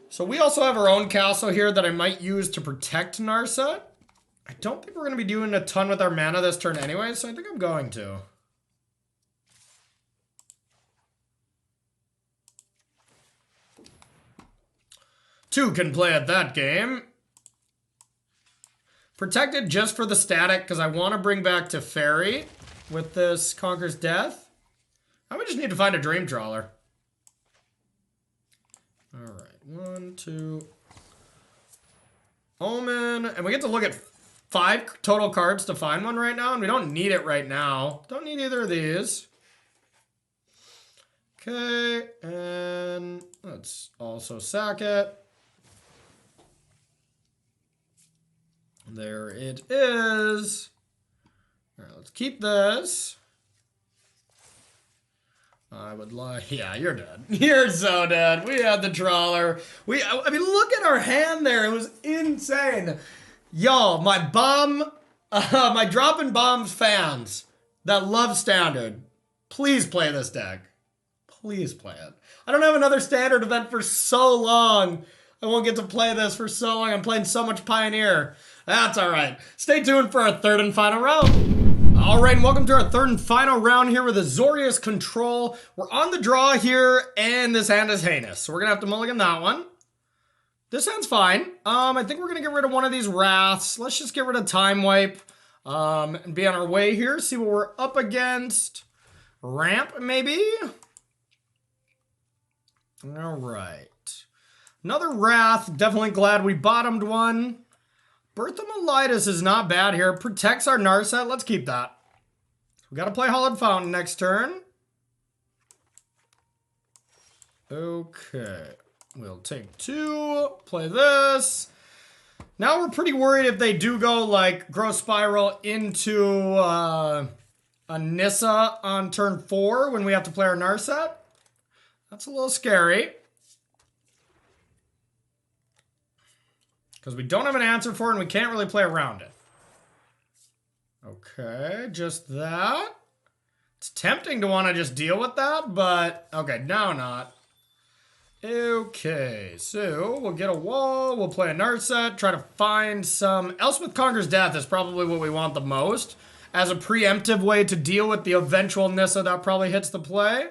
So we also have our own castle here that I might use to protect Narset. I don't think we're going to be doing a ton with our mana this turn anyway, so I think I'm going to. Two can play at that game. Protected just for the static, because I want to bring back Teferi with this Conquer's Death. I would just need to find a Dream Trawler. Alright, 1, 2. Omen. And we get to look at 5 total cards to find one right now, and we don't need it right now. Don't need either of these. Okay, and let's also sack it. There it is. All right, let's keep this. I would like, yeah, you're dead. You're so dead. We had the trawler. I mean, look at our hand there. It was insane. Y'all, my Droppin Baums fans that love Standard, please play this deck. Please play it. I don't have another Standard event for so long. I won't get to play this for so long. I'm playing so much Pioneer. That's all right. Stay tuned for our 3rd and final round. All right, and welcome to our 3rd and final round here with Azorius Control. We're on the draw here, and this hand is heinous. So we're going to have to mulligan that one. This hand's fine. I think we're going to get rid of one of these Wraths. Let's just get rid of Time Wipe and be on our way here. See what we're up against. Ramp, maybe? All right. Another Wrath. Definitely glad we bottomed one. Birth of Melitus is not bad here. Protects our Narset. Let's keep that. We got to play Hollowed Fountain next turn. Okay. We'll take 2. Play this. Now we're pretty worried if they do go like Growth Spiral into a Nissa on turn 4 when we have to play our Narset. That's a little scary. Because we don't have an answer for it and we can't really play around it. Okay, just that. It's tempting to want to just deal with that, but okay, now not. Okay, so we'll get a wall, we'll play a Narset, try to find some... Elspeth Conquer's Death is probably what we want the most as a preemptive way to deal with the eventual Nissa that probably hits the play.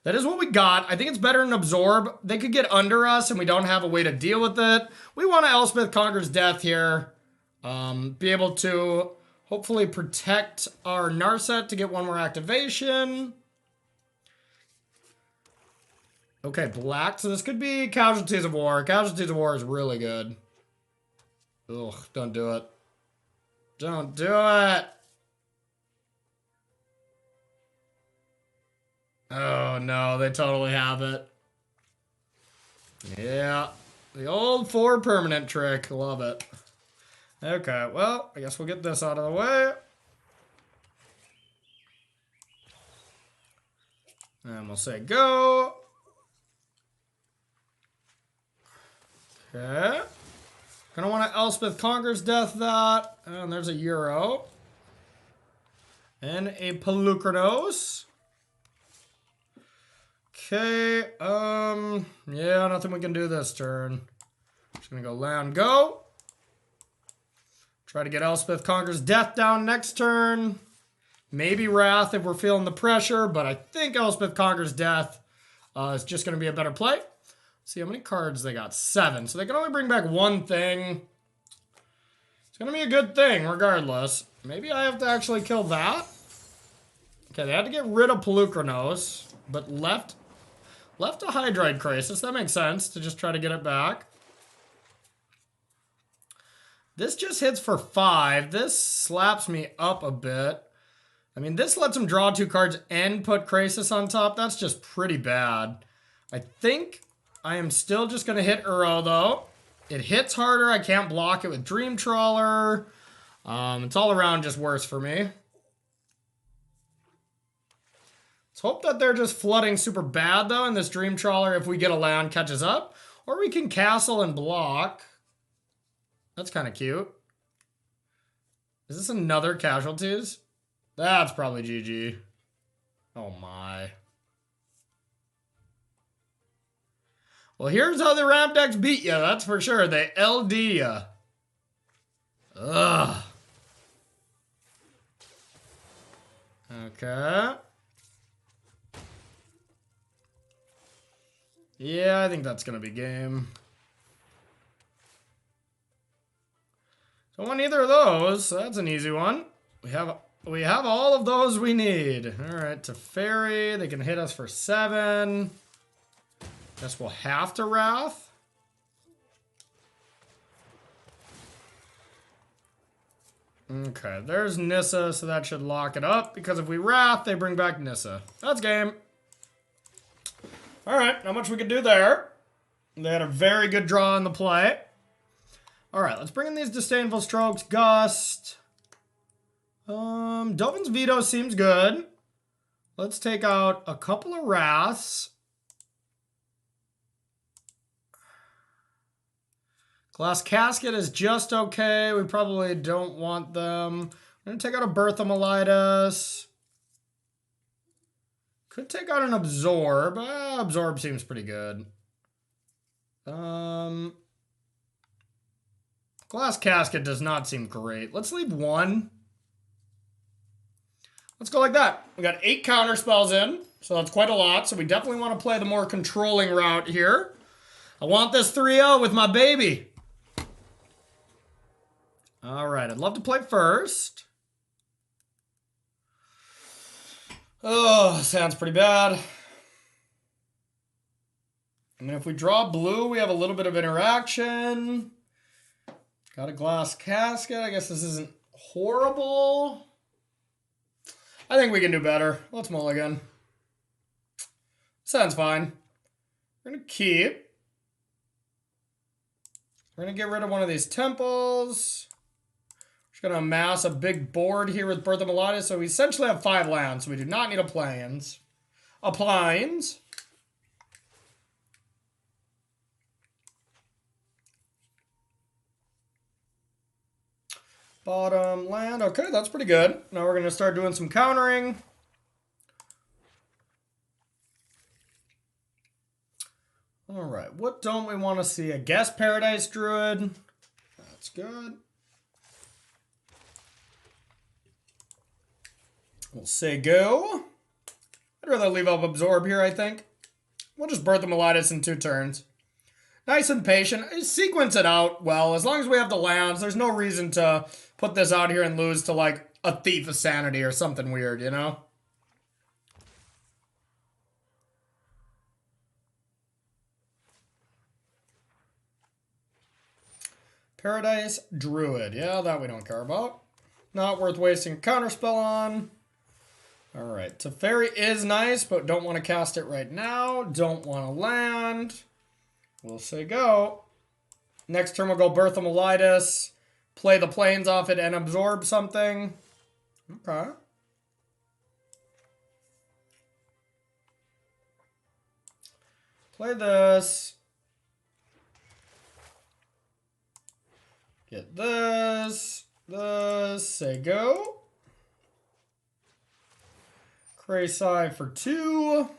That is what we got. I think it's better than Absorb. They could get under us and we don't have a way to deal with it. We want to Elspeth Conquer's Death here. Be able to hopefully protect our Narset to get one more activation. Okay, black. So this could be Casualties of War. Casualties of War is really good. Ugh, don't do it. Don't do it. Oh no, they totally have it. Yeah, the old 4 permanent trick. Love it. Okay, well, I guess we'll get this out of the way. And we'll say go. Okay. Gonna want to Elspeth Conquer's Death that. And there's a Euro. And a Pelucranos. Okay, yeah, nothing we can do this turn. Just gonna go land, go. Try to get Elspeth Conquers Death down next turn. Maybe Wrath if we're feeling the pressure, but I think Elspeth Conquers Death is just going to be a better play. See how many cards they got? 7. So they can only bring back one thing. It's going to be a good thing regardless. Maybe I have to actually kill that. Okay, they had to get rid of Pelucranos, but left a Hydride Crisis. That makes sense to just try to get it back. This just hits for 5. This slaps me up a bit. I mean, this lets him draw 2 cards and put Crisis on top. That's just pretty bad. I think I am still just going to hit Uro, though. It hits harder. I can't block it with Dream Trawler. It's all around just worse for me. Let's hope that they're just flooding super bad, though, and this Dream Trawler, if we get a land, catches up. Or we can castle and block. That's kind of cute. Is this another Casualties? That's probably GG. Oh my. Well, here's how the ramp decks beat you, that's for sure. They LD you. Ugh. Okay. Yeah, I think that's going to be game. Don't want either of those, so that's an easy one. We have all of those we need. All right, Teferi, they can hit us for 7. Guess we'll have to Wrath. Okay, there's Nissa, so that should lock it up, because if we Wrath, they bring back Nissa. That's game. All right, not much we could do there. They had a very good draw on the play. All right, let's bring in these Disdainful Strokes. Gust. Dovin's Veto seems good. Let's take out a couple of Wraths. Glass Casket is just okay. We probably don't want them. I'm going to take out a Bertha Mellitus. Could take out an Absorb. Absorb seems pretty good. Glass Casket does not seem great. Let's leave 1. Let's go like that. We got 8 counter spells in, so that's quite a lot. So we definitely want to play the more controlling route here. I want this 3-0 with my baby. All right, I'd love to play first. Oh, sounds pretty bad. I mean, if we draw blue, we have a little bit of interaction. Got a Glass Casket. I guess this isn't horrible. I think we can do better. Let's mulligan. Sounds fine. We're going to keep. We're going to get rid of one of these temples. We're just going to amass a big board here with Bertha Mellitus. So we essentially have 5 lands. So we do not need a plains. A plains. Bottom land. Okay, that's pretty good. Now we're going to start doing some countering. All right, what don't we want to see? A Guest Paradise Druid. That's good. We'll say go. I'd rather leave up Absorb here, I think. We'll just Bertha Mellitus in 2 turns. Nice and patient. Sequence it out well. As long as we have the lands, there's no reason to put this out here and lose to, like, a Thief of Sanity or something weird, you know? Paradise Druid. Yeah, that we don't care about. Not worth wasting a counterspell on. Alright, Teferi is nice, but don't want to cast it right now. Don't want to land. We'll say go. Next turn we'll go Bertha Mellitus. Play the plains off it and absorb something. Okay. Play this. Get this. This. Say go. Crazy for 2.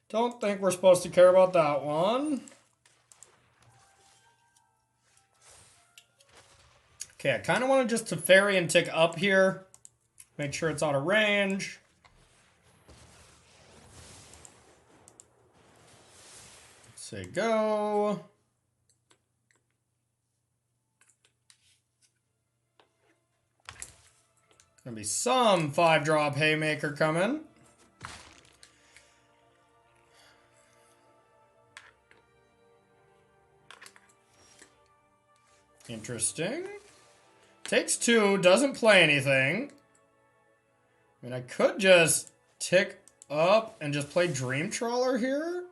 Don't think we're supposed to care about that one. Okay, I kind of want to just Teferi and tick up here. Make sure it's out of range. Say go. Gonna be some 5-drop Haymaker coming. Interesting. Takes 2, doesn't play anything. I mean, I could just tick up and just play Dream Trawler here.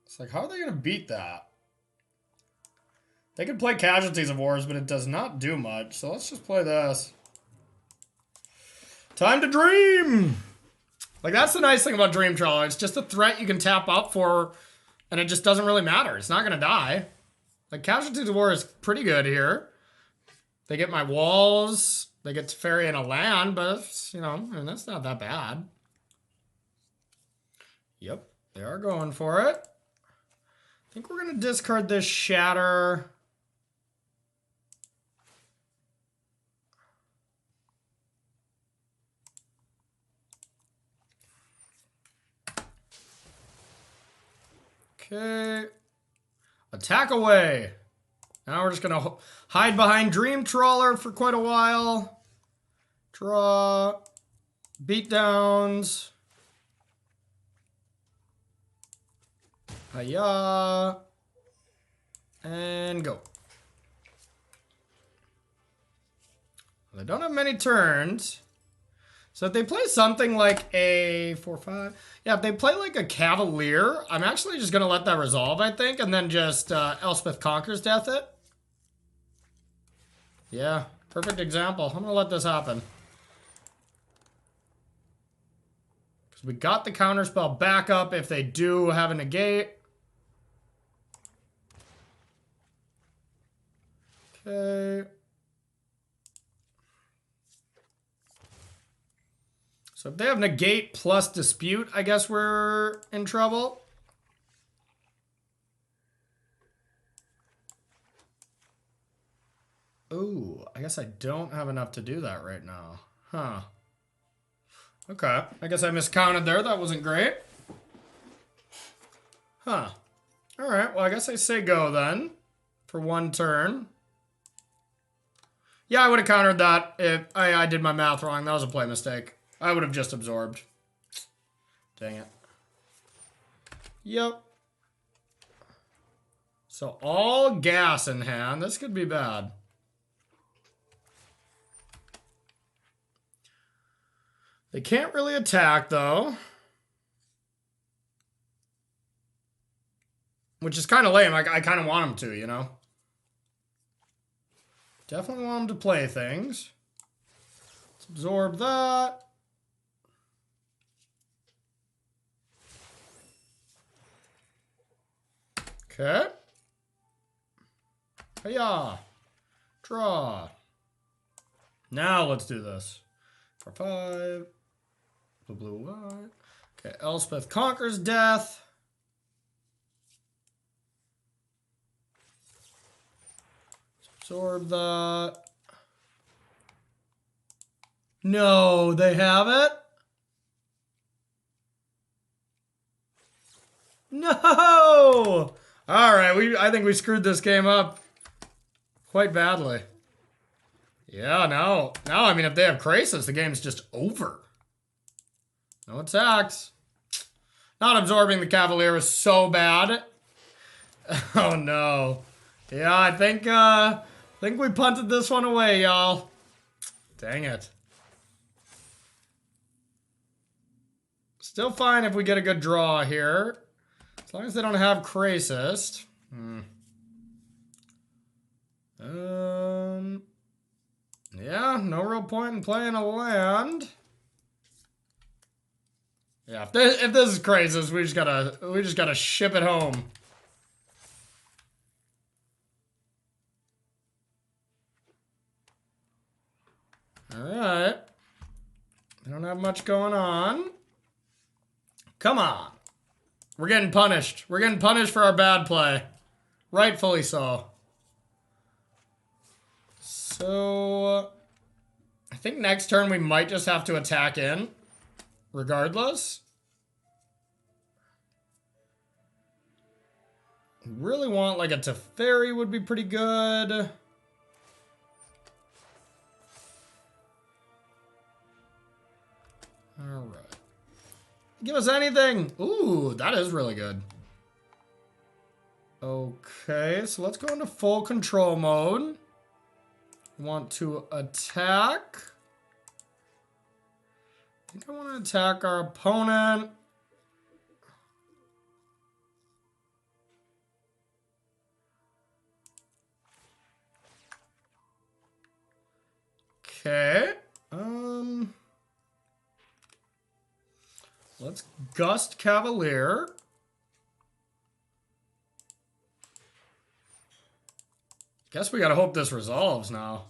It's like, how are they going to beat that? They could play Casualties of Wars, but it does not do much. So let's just play this. Time to dream! Like, that's the nice thing about Dream Trawler. It's just a threat you can tap up for, and it just doesn't really matter. It's not going to die. Like, Casualties of War is pretty good here. They get my walls. They get Teferi and a land, but, you know, I mean, that's not that bad. Yep, they are going for it. I think we're going to discard this Shatter. Okay. Attack away. Now we're just going to hide behind Dream Trawler for quite a while. Draw. Beatdowns. Hiya. And go. They don't have many turns. So if they play something like a 4-5, yeah, if they play like a Cavalier, I'm actually just going to let that resolve, I think, and then just Elspeth Conquers Death it. Yeah, perfect example. I'm going to let this happen. Because we got the counterspell back up if they do have a negate. Okay. So if they have negate plus dispute, I guess we're in trouble. Ooh, I guess I don't have enough to do that right now. Huh. Okay, I guess I miscounted there. That wasn't great. Huh. Alright, well I guess I say go then. For one turn. Yeah, I would have countered that if I did my math wrong. That was a play mistake. I would have just absorbed. Dang it. Yep. So all gas in hand. This could be bad. They can't really attack, though. Which is kind of lame. I kind of want them to, you know? Definitely want them to play things. Let's absorb that. Okay. Hiya. Draw. Now let's do this. For 5. Blue, white. Okay, Elspeth Conquers Death. Absorb that. No, they have it? No! Alright, I think we screwed this game up quite badly. Yeah, now, I mean, if they have Krasis, the game's just over. No attacks. Not absorbing the Cavalier was so bad. Oh, no. Yeah, I think we punted this one away, y'all. Dang it. Still fine if we get a good draw here. As long as they don't have Krasis. Yeah, no real point in playing a land. Yeah, if this is Krasis, we just gotta ship it home. Alright. They don't have much going on. Come on. We're getting punished. We're getting punished for our bad play. Rightfully so. So I think next turn we might just have to attack in, regardless. Really want like a Teferi would be pretty good. Alright. Give us anything! Ooh, that is really good. Okay, so let's go into full control mode. Want to attack. I think I want to attack our opponent. Okay. Let's Gust Cavalier. Guess we gotta hope this resolves now.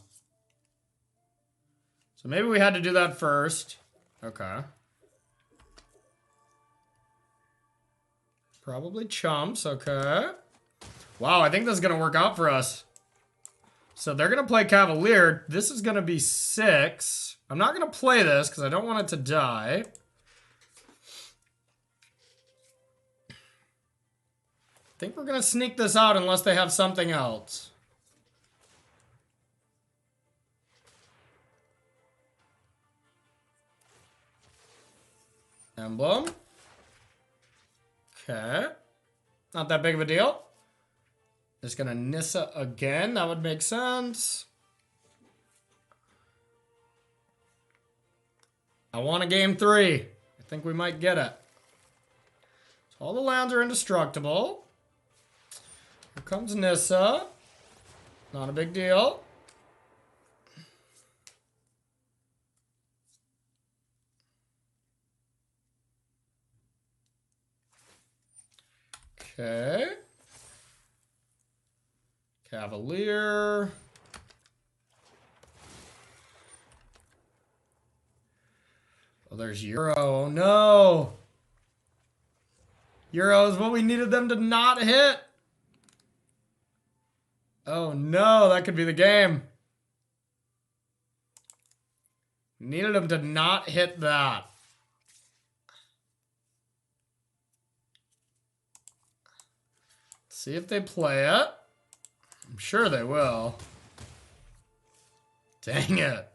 So maybe we had to do that first. Okay. Probably chumps, okay. Wow, I think this is gonna work out for us. So they're gonna play Cavalier. This is gonna be 6. I'm not gonna play this because I don't want it to die. I think we're gonna sneak this out unless they have something else. Emblem. Okay. Not that big of a deal. Just gonna Nissa again. That would make sense. I want a game 3. I think we might get it. So all the lands are indestructible. Here comes Nissa. Not a big deal. Okay. Cavalier. Oh, there's Euro. Oh, no. Euro is what we needed them to not hit. Oh, no. That could be the game. Needed them to not hit that. See if they play it. I'm sure they will. Dang it.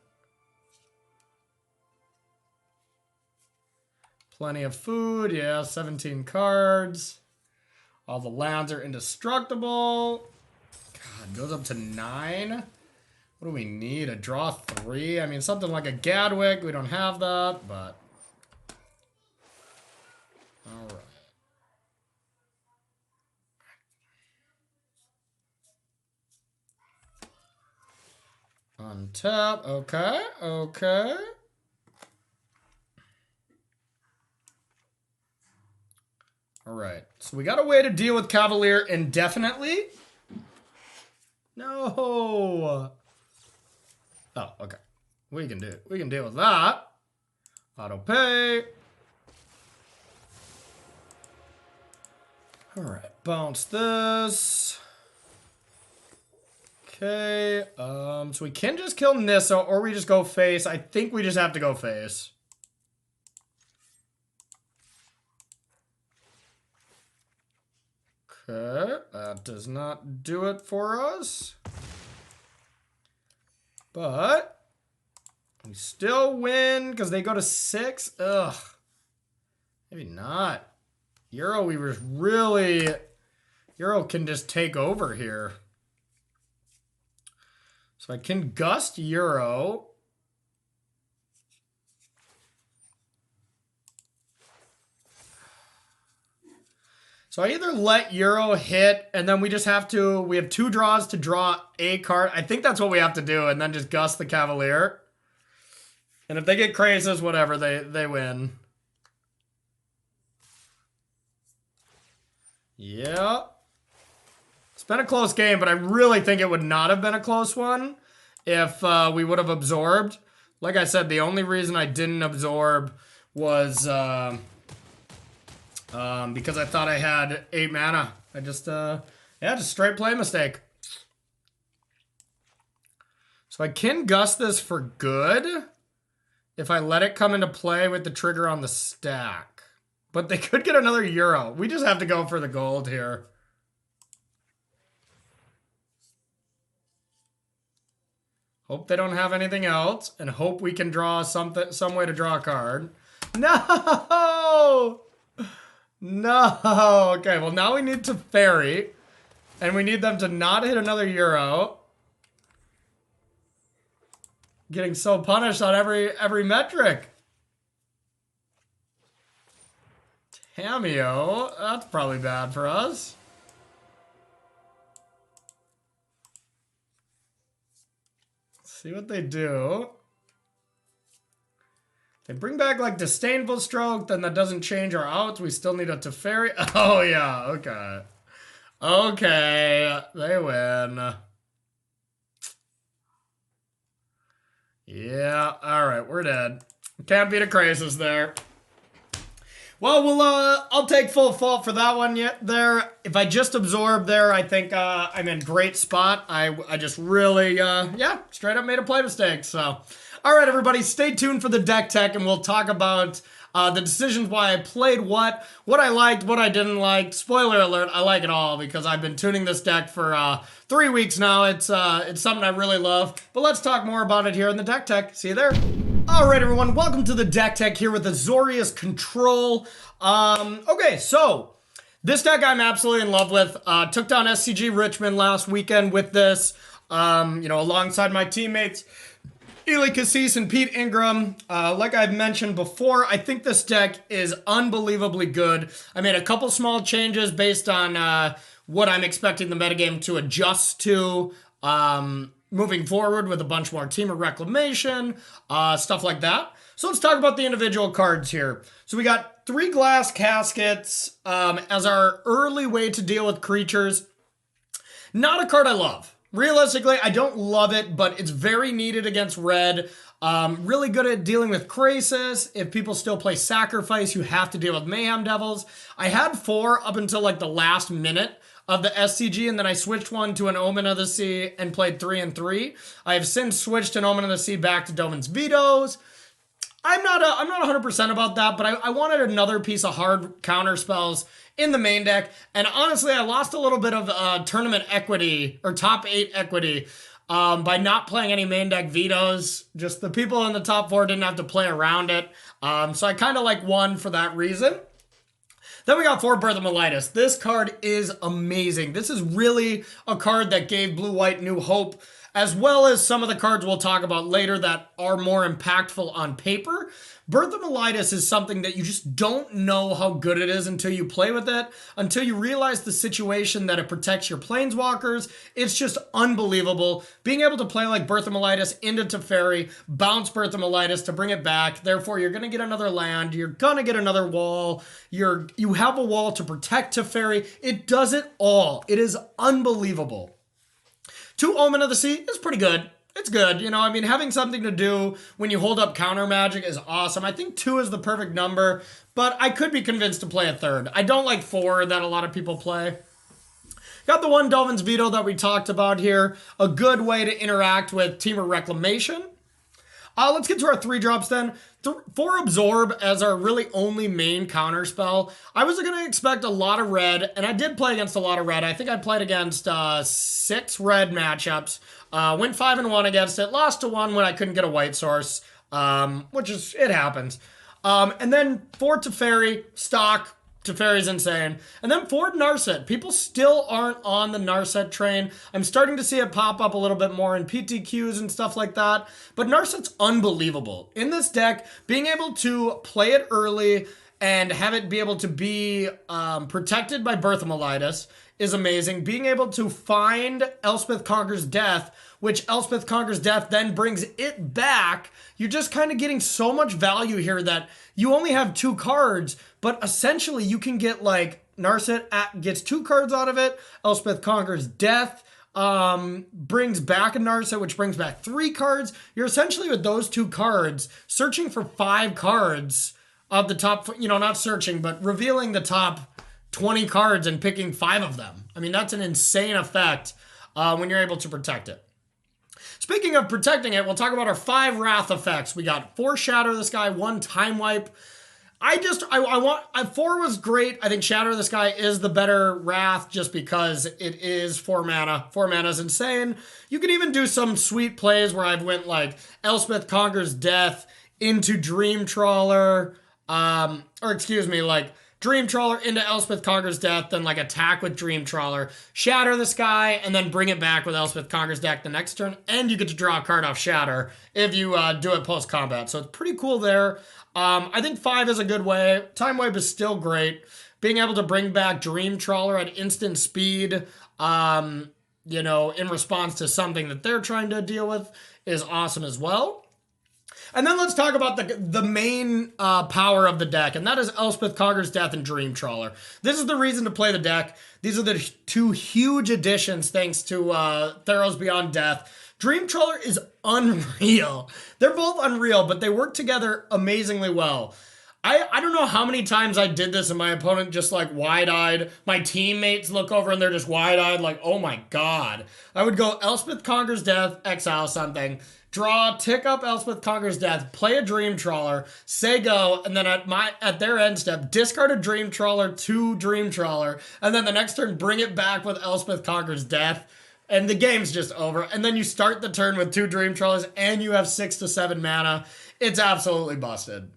Plenty of food. Yeah, 17 cards. All the lands are indestructible. God, goes up to 9. What do we need? A draw 3? I mean, something like a Gadwick. We don't have that, but... Alright. Untap. Okay, okay. Alright, so we got a way to deal with Cavalier indefinitely. No. Oh, okay. We can deal with that. Auto pay. Alright, bounce this. Okay, so we can just kill Nissa, or we just go face. I think we just have to go face. Okay, that does not do it for us. But we still win because they go to 6. Ugh. Maybe not. Euro, we were really... Euro can just take over here. So I can Gust Euro. So I either let Euro hit, and then we just have to... We have 2 draws to draw a card. I think that's what we have to do, and then just Gust the Cavalier. And if they get Krasis, whatever, they win. Yeah. It's been a close game, but I really think it would not have been a close one if we would have absorbed. Like I said, the only reason I didn't absorb was because I thought I had 8 mana. I just, yeah, just straight play mistake. So I can gust this for good if I let it come into play with the trigger on the stack. But they could get another Euro. We just have to go for the gold here. Hope they don't have anything else, and hope we can draw some way to draw a card. No! No! Okay, well now we need to ferry, and we need them to not hit another Euro. Getting so punished on every metric. Cameo, that's probably bad for us. See what they do. They bring back like Disdainful Stroke, then that doesn't change our outs. We still need a Teferi. Oh yeah, okay. Okay, they win. Yeah, alright, we're dead. Can't beat a crisis there. Well, I'll take full fault for that one there. If I just absorb there, I think I'm in great spot. I just really, yeah, straight up made a play mistake. So, all right, everybody, stay tuned for the deck tech, and we'll talk about the decisions why I played what I liked, what I didn't like. Spoiler alert, I like it all because I've been tuning this deck for 3 weeks now. It's something I really love. But let's talk more about it here in the deck tech. See you there. Alright everyone, welcome to the deck tech here with Azorius Control. Okay, so this deck I'm absolutely in love with. Took down SCG Richmond last weekend with this, alongside my teammates, Ely Cassis and Pete Ingram. Like I've mentioned before, I think this deck is unbelievably good. I made a couple small changes based on what I'm expecting the metagame to adjust to. Moving forward with a bunch more Team of Reclamation, stuff like that. So let's talk about the individual cards here. So we got 3 Glass Caskets as our early way to deal with creatures. Not a card I love. Realistically, I don't love it, but it's very needed against red. Really good at dealing with Crisis. If people still play Sacrifice, you have to deal with Mayhem Devils. I had 4 up until like the last minute of the SCG, and then I switched one to an Omen of the Sea and played 3 and 3. I have since switched an Omen of the Sea back to Dovin's Vetoes. I'm not 100% about that, but I wanted another piece of hard counter spells in the main deck, and honestly, I lost a little bit of tournament equity, or top 8 equity, by not playing any main deck Vetoes. Just the people in the top 4 didn't have to play around it, so I kind of like won for that reason. Then we got 4 Berthamolitis. This card is amazing. This is really a card that gave Blue-White new hope, as well as some of the cards we'll talk about later that are more impactful on paper. Berthamolitis is something that you just don't know how good it is until you play with it, until you realize the situation that it protects your Planeswalkers. It's just unbelievable. Being able to play like Berthamolitis into Teferi, bounce Berthamolitis to bring it back. Therefore, you're going to get another land. You're going to get another wall. You have a wall to protect Teferi. It does it all. It is unbelievable. 2 Omen of the Sea is pretty good. It's good, having something to do when you hold up counter magic is awesome. I think 2 is the perfect number, but I could be convinced to play a 3rd. I don't like 4 that a lot of people play. Got the 1 Dovin's Veto that we talked about here. A good way to interact with Team of Reclamation. Let's get to our 3 drops then. 4 Absorb as our really only main counter spell. I was going to expect a lot of red, and I did play against a lot of red. I think I played against 6 red matchups. Went 5-1 against it. Lost to 1 when I couldn't get a white source, it happens. And then 4 Teferi, stock. Teferi's insane. And then 4 Narset. People still aren't on the Narset train. I'm starting to see it pop up a little bit more in PTQs and stuff like that. But Narset's unbelievable. In this deck, being able to play it early and have it be able to be protected by Berthamolitis is amazing. Being able to find Elspeth Conquers Death, which Elspeth Conquers Death then brings it back, you're just kind of getting so much value here that you only have 2 cards, but essentially you can get like Narset gets 2 cards out of it, Elspeth Conquers Death brings back a Narset, which brings back 3 cards. You're essentially with those 2 cards searching for 5 cards of the top, not searching, but revealing the top 20 cards and picking 5 of them. I mean, that's an insane effect when you're able to protect it. Speaking of protecting it, we'll talk about our 5 Wrath effects. We got 4 Shatter the Sky, 1 Time Wipe. I want 4 was great. I think Shatter the Sky is the better Wrath just because it is 4 mana. 4 mana is insane. You can even do some sweet plays where I've went like Elspeth Conquers Death into Dream Trawler, like Dream Trawler into Elspeth Conquers Death, then like attack with Dream Trawler, Shatter the Sky, and then bring it back with Elspeth Conquers Death the next turn, and you get to draw a card off Shatter if you do it post-combat. So it's pretty cool there. I think 5 is a good way. Time Wipe is still great. Being able to bring back Dream Trawler at instant speed, in response to something that they're trying to deal with is awesome as well. And then let's talk about the main power of the deck, and that is Elspeth Conquers Death and Dream Trawler. This is the reason to play the deck. These are the 2 huge additions thanks to Theros Beyond Death. Dream Trawler is unreal. They're both unreal, but they work together amazingly well. I don't know how many times I did this and my opponent just like wide-eyed. My teammates look over and they're just wide-eyed like, oh my god. I would go Elspeth Conquers Death, exile something, draw, tick up Elspeth Conquers Death, play a Dream Trawler, say go, and then at their end step, discard a Dream Trawler to Dream Trawler, and then the next turn bring it back with Elspeth Conquers Death. And the game's just over. And then you start the turn with 2 Dream Trawlers and you have 6 to 7 mana. It's absolutely busted.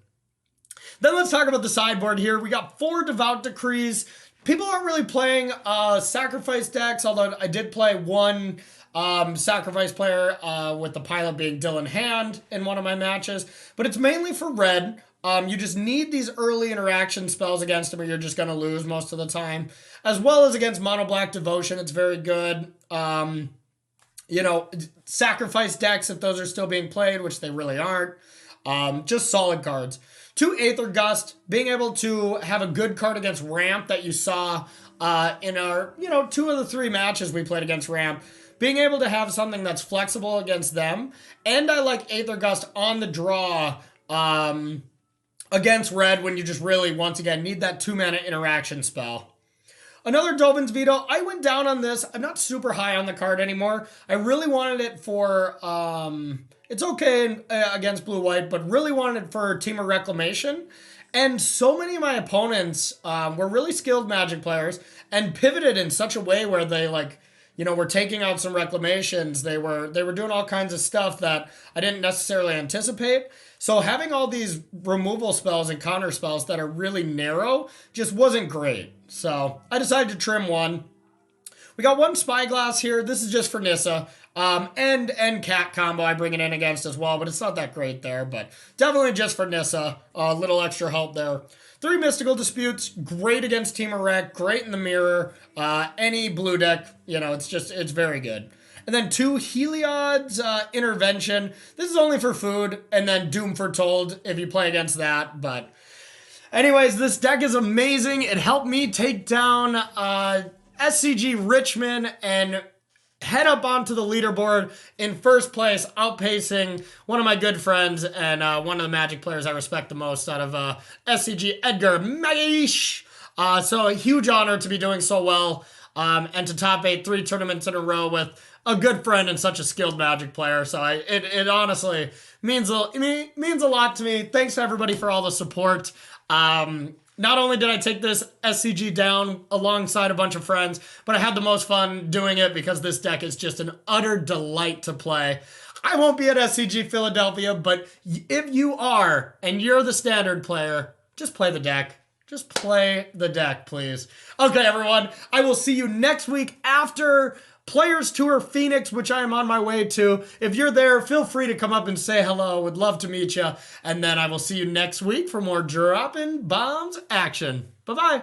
Then let's talk about the sideboard here. We got 4 Devout Decrees. People aren't really playing sacrifice decks, although I did play 1 sacrifice player with the pilot being Dylan Hand in one of my matches. But it's mainly for red. You just need these early interaction spells against them or you're just going to lose most of the time. As well as against Mono Black Devotion, it's very good. Sacrifice decks, if those are still being played, which they really aren't. Just solid cards. 2 Aether Gust, being able to have a good card against Ramp that you saw in our, 2 of the 3 matches we played against Ramp. Being able to have something that's flexible against them. And I like Aether Gust on the draw against red when you just really, once again, need that 2 mana interaction spell. Another Dovin's Veto. I went down on this. I'm not super high on the card anymore. I really wanted it for, it's okay against blue-white, but really wanted it for Team of Reclamation. And so many of my opponents were really skilled Magic players and pivoted in such a way where they were taking out some reclamations. They were doing all kinds of stuff that I didn't necessarily anticipate. So having all these removal spells and counter spells that are really narrow just wasn't great. So I decided to trim 1. We got 1 Spyglass here. This is just for Nissa. And Cat combo I bring it in against as well, but it's not that great there. But definitely just for Nissa. A little extra help there. 3 Mystical Disputes. Great against Team of Rec. Great in the mirror. Any blue deck, it's very good. And then 2 Heliod's Intervention. This is only for food. And then Doom Foretold if you play against that. But anyways, this deck is amazing. It helped me take down SCG Richmond and head up onto the leaderboard in first place, outpacing one of my good friends and one of the Magic players I respect the most out of SCG, Edgar Magish. So a huge honor to be doing so well and to top 8 3 tournaments in a row with a good friend and such a skilled Magic player. So it honestly means a lot to me. Thanks to everybody for all the support. Not only did I take this SCG down alongside a bunch of friends, but I had the most fun doing it because this deck is just an utter delight to play. I won't be at SCG Philadelphia, but if you are and you're the standard player, just play the deck. Just play the deck, please. Okay, everyone, I will see you next week after Players Tour Phoenix, which I am on my way to. If you're there, feel free to come up and say hello. Would love to meet you. And then I will see you next week for more Droppin Baums action. Bye-bye.